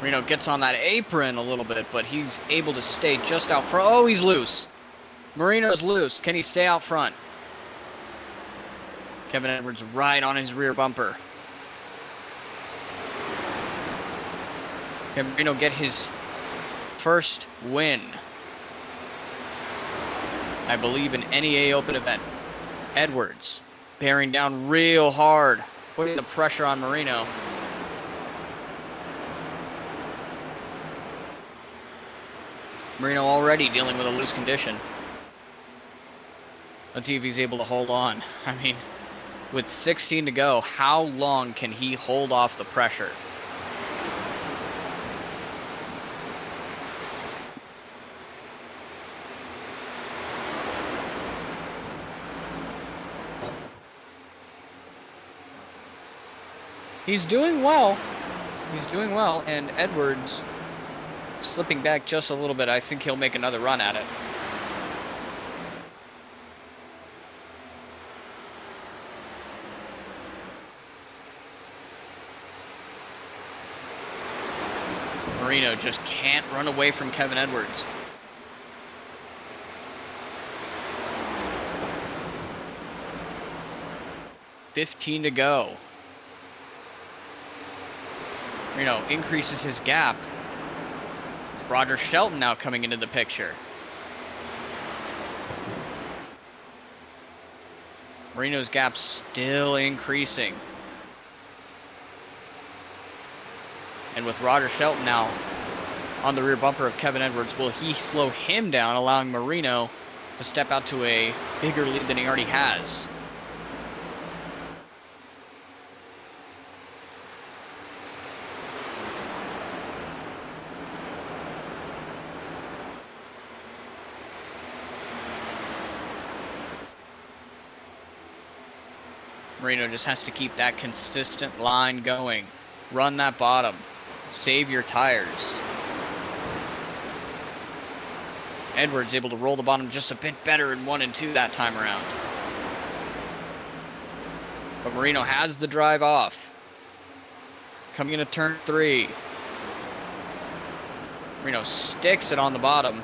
Marino gets on that apron a little bit, but he's able to stay just out front. Oh, he's loose. Marino's loose. Can he stay out front? Kevin Edwards right on his rear bumper. Can Marino get his first win? I believe in NEA Open event. Edwards bearing down real hard, putting the pressure on Marino. Marino already dealing with a loose condition. Let's see if he's able to hold on. I mean, with 16 to go, how long can he hold off the pressure? He's doing well. He's doing well, and Edwards slipping back just a little bit. I think he'll make another run at it. Marino just can't run away from Kevin Edwards. $15 to go. Marino increases his gap. Roger Shelton now coming into the picture. Marino's gap still increasing. And with Roger Shelton now on the rear bumper of Kevin Edwards, will he slow him down, allowing Marino to step out to a bigger lead than he already has? Marino just has to keep that consistent line going. Run that bottom. Save your tires. Edwards able to roll the bottom just a bit better in 1 and 2 that time around. But Marino has the drive off. Coming into turn 3. Marino sticks it on the bottom.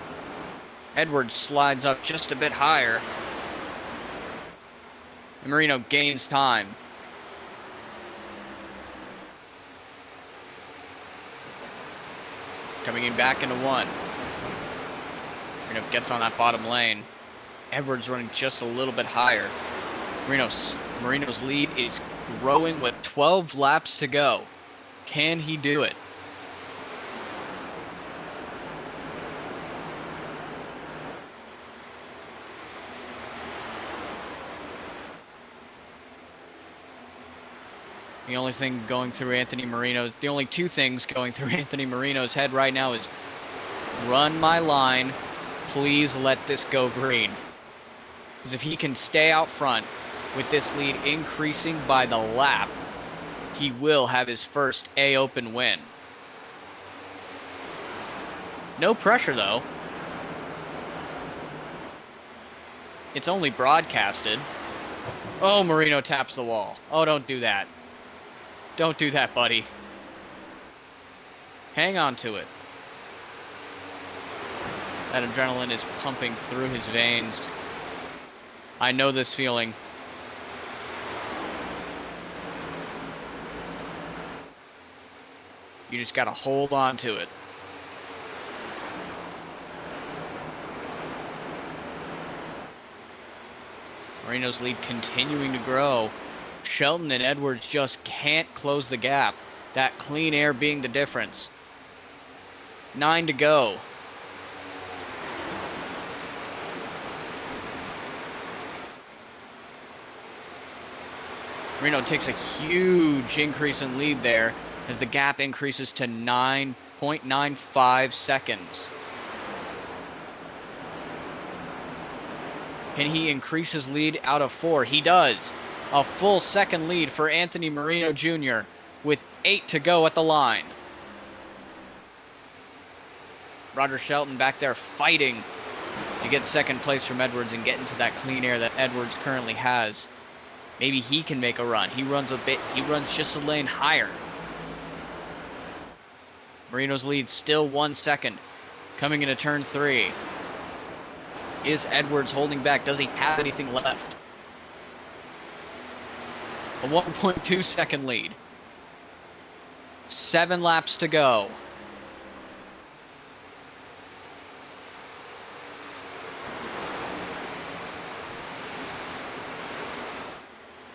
Edwards slides up just a bit higher. And Marino gains time. Coming in back into 1. Marino gets on that bottom lane. Edwards running just a little bit higher. Marino's lead is growing with 12 laps to go. Can he do it? The only thing going through Anthony Marino, the only two things going through Anthony Marino's head right now is run my line, please let this go green. Because if he can stay out front with this lead increasing by the lap, he will have his first A-Open win. No pressure though. It's only broadcasted. Oh, Marino taps the wall. Oh, don't do that. Don't do that, buddy. Hang on to it. That adrenaline is pumping through his veins. I know this feeling. You just gotta hold on to it. Marino's lead continuing to grow. Shelton and Edwards just can't close the gap. That clean air being the difference. 9 to go. Marino takes a huge increase in lead there as the gap increases to 9.95 seconds. Can he increase his lead out of 4? He does. A full second lead for Anthony Marino Jr. with 8 to go at the line. Roger Shelton back there fighting to get second place from Edwards and get into that clean air that Edwards currently has. Maybe he can make a run. He runs just a lane higher. Marino's lead still 1 second. Coming into turn 3. Is Edwards holding back? Does he have anything left? A 1.2 second lead. 7 laps to go.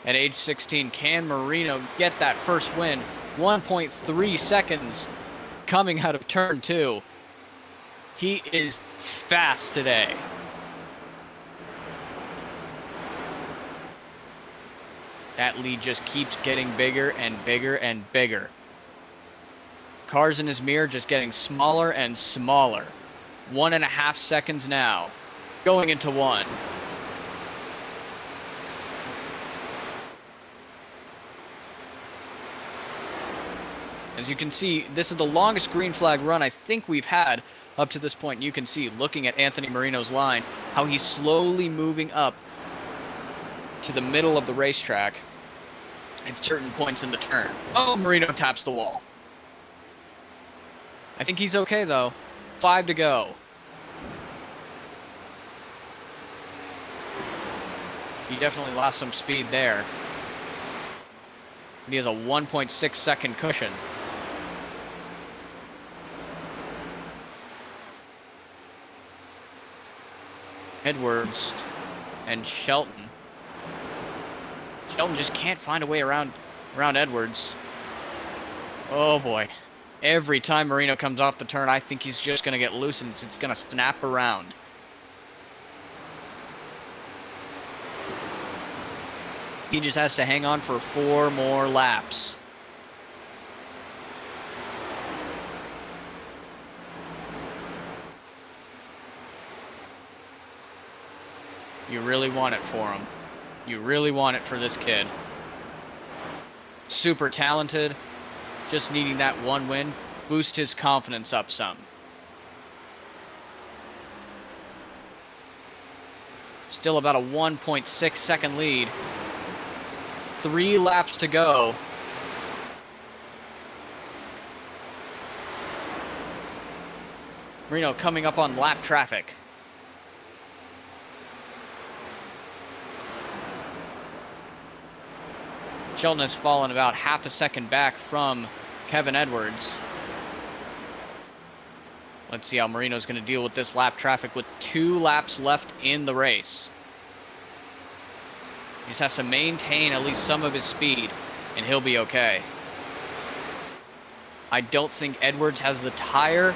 At age 16, can Marino get that first win? 1.3 seconds coming out of turn 2. He is fast today. That lead just keeps getting bigger and bigger and bigger. Cars in his mirror just getting smaller and smaller. 1.5 seconds now. Going into 1. As you can see, this is the longest green flag run I think we've had up to this point. You can see, looking at Anthony Marino's line, how he's slowly moving up to the middle of the racetrack at certain points in the turn. Oh, Marino taps the wall. I think he's okay, though. 5 to go. He definitely lost some speed there. But he has a 1.6 second cushion. Edwards and Shelton. Shelton just can't find a way around Edwards. Oh boy. Every time Marino comes off the turn, I think he's just going to get loose and it's going to snap around. He just has to hang on for 4 more laps. You really want it for him. You really want it for this kid. Super talented. Just needing that 1 win. Boost his confidence up some. Still about a 1.6 second lead. 3 laps to go. Marino coming up on lap traffic. Shelton has fallen about half a second back from Kevin Edwards. Let's see how Marino's going to deal with this lap traffic with 2 laps left in the race. He just has to maintain at least some of his speed, and he'll be okay. I don't think Edwards has the tire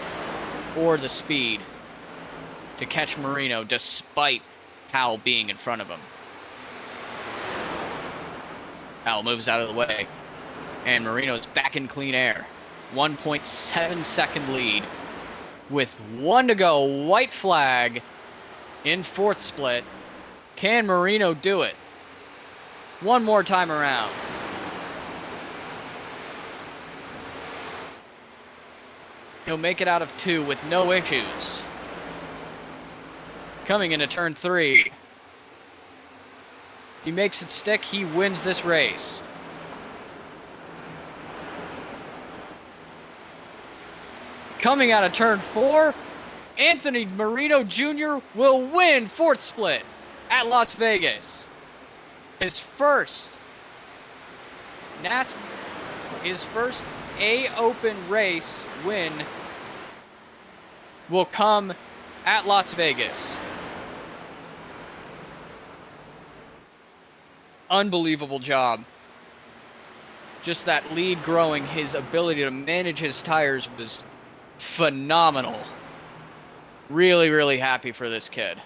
or the speed to catch Marino, despite Powell being in front of him. Powell moves out of the way. And Marino's back in clean air. 1.7 second lead. With 1 to go, white flag in fourth split. Can Marino do it? One more time around. He'll make it out of 2 with no issues. Coming into turn 3. He makes it stick, he wins this race. Coming out of turn 4, Anthony Marino Jr. will win fourth split at Las Vegas. His first A Open race win will come at Las Vegas. Unbelievable job. Just that lead growing, his ability to manage his tires was phenomenal. Really, really happy for this kid.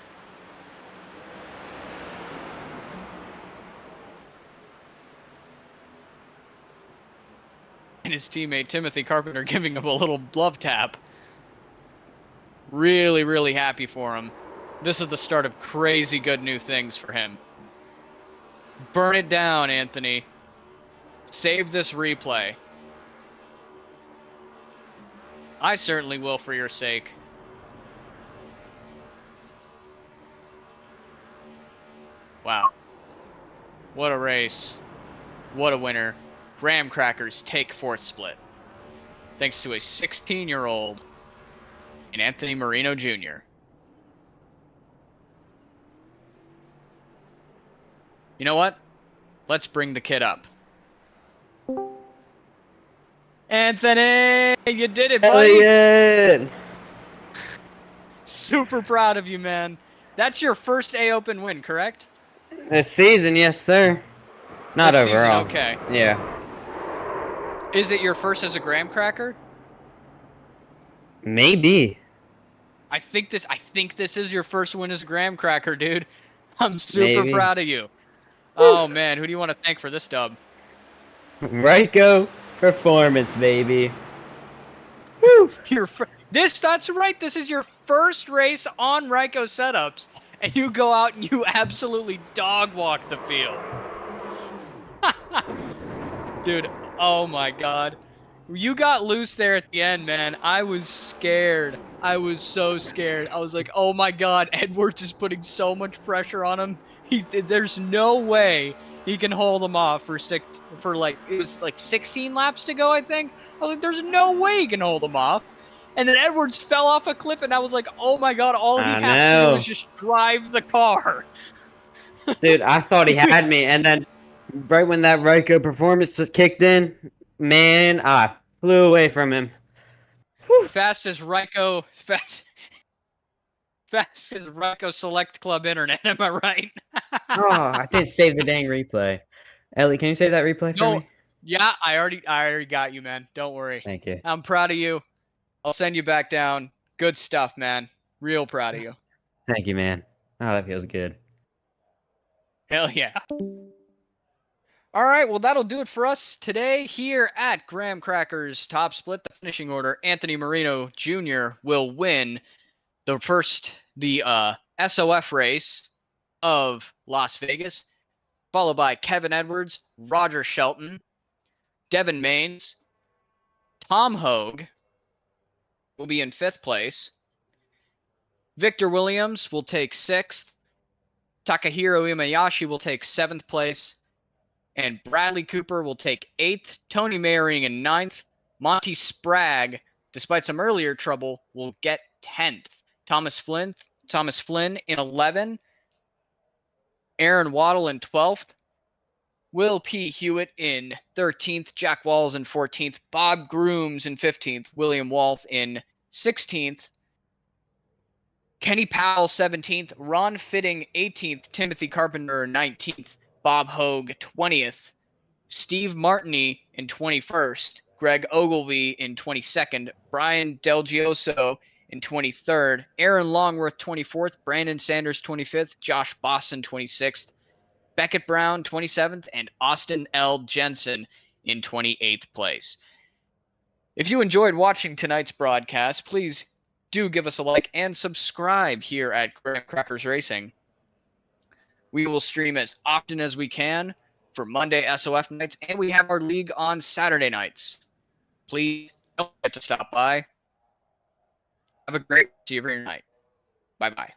And his teammate Timothy Carpenter giving him a little love tap. Really, really happy for him. This is the start of crazy good new things for him. Burn it down, Anthony. Save this replay. I certainly will for your sake. Wow. What a race. What a winner. Graham Crackers take fourth split. Thanks to a 16-year-old in Anthony Marino Jr. You know what? Let's bring the kid up. Anthony, you did it, buddy. Elliot! Super proud of you, man. That's your first A Open win, correct? This season, yes, sir. Not This season, overall. okay. Yeah. Is it your first as a graham cracker? Maybe. I think this is your first win as a graham cracker, dude. I'm super Maybe. proud of you. Oh man, who do you want to thank for this dub? Ryko performance, baby. Woo! That's right. This is your first race on Ryko setups, and you go out and you absolutely dog walk the field. Dude, oh my god. You got loose there at the end, man. I was scared. I was so scared. I was like, oh my god, Edwards is putting so much pressure on him. There's no way he can hold him off for like, it was like 16 laps to go, I think. I was like, there's no way he can hold him off. And then Edwards fell off a cliff, and I was like, oh my god, all he has to do is just drive the car. Dude, I thought he had me, and then right when that Ryko performance kicked in, man, I flew away from him. Whew. Fast as Ryko Select Club Internet, am I right? Oh, I didn't save the dang replay. Ellie, can you save that replay for me? Yeah, I already got you, man. Don't worry. Thank you. I'm proud of you. I'll send you back down. Good stuff, man. Real proud of you. Thank you, man. Oh, that feels good. Hell yeah. All right, well, that'll do it for us today here at Graham Crackers Top Split. The finishing order, Anthony Marino Jr. will win the SOF race of Las Vegas, followed by Kevin Edwards, Roger Shelton, Devin Maines, Tom Hogue will be in 5th place. Victor Williams will take 6th. Takahiro Imayashi will take 7th place. And Bradley Cooper will take 8th. Tony Mayering in 9th. Monty Spragg, despite some earlier trouble, will get 10th. Thomas Flynn in 11th. Aaron Waddle in 12th. Will P. Hewitt in 13th. Jack Walls in 14th. Bob Grooms in 15th. William Walth in 16th. Kenny Powell 17th. Ron Fitting 18th. Timothy Carpenter 19th. Bob Hogue 20th. Steve Martini in 21st. Greg Ogilvie in 22nd. Brian Del Gioso in 23rd. Aaron Longworth 24th. Brandon Sanders 25th. Josh Boston 26th. Beckett Brown 27th. And Austin L. Jensen in 28th place. If you enjoyed watching tonight's broadcast, please do give us a like and subscribe here at Graham Crackers Racing. We will stream as often as we can for Monday SOF nights, and we have our league on Saturday nights. Please don't forget to stop by. Have a great rest of your night. Bye-bye.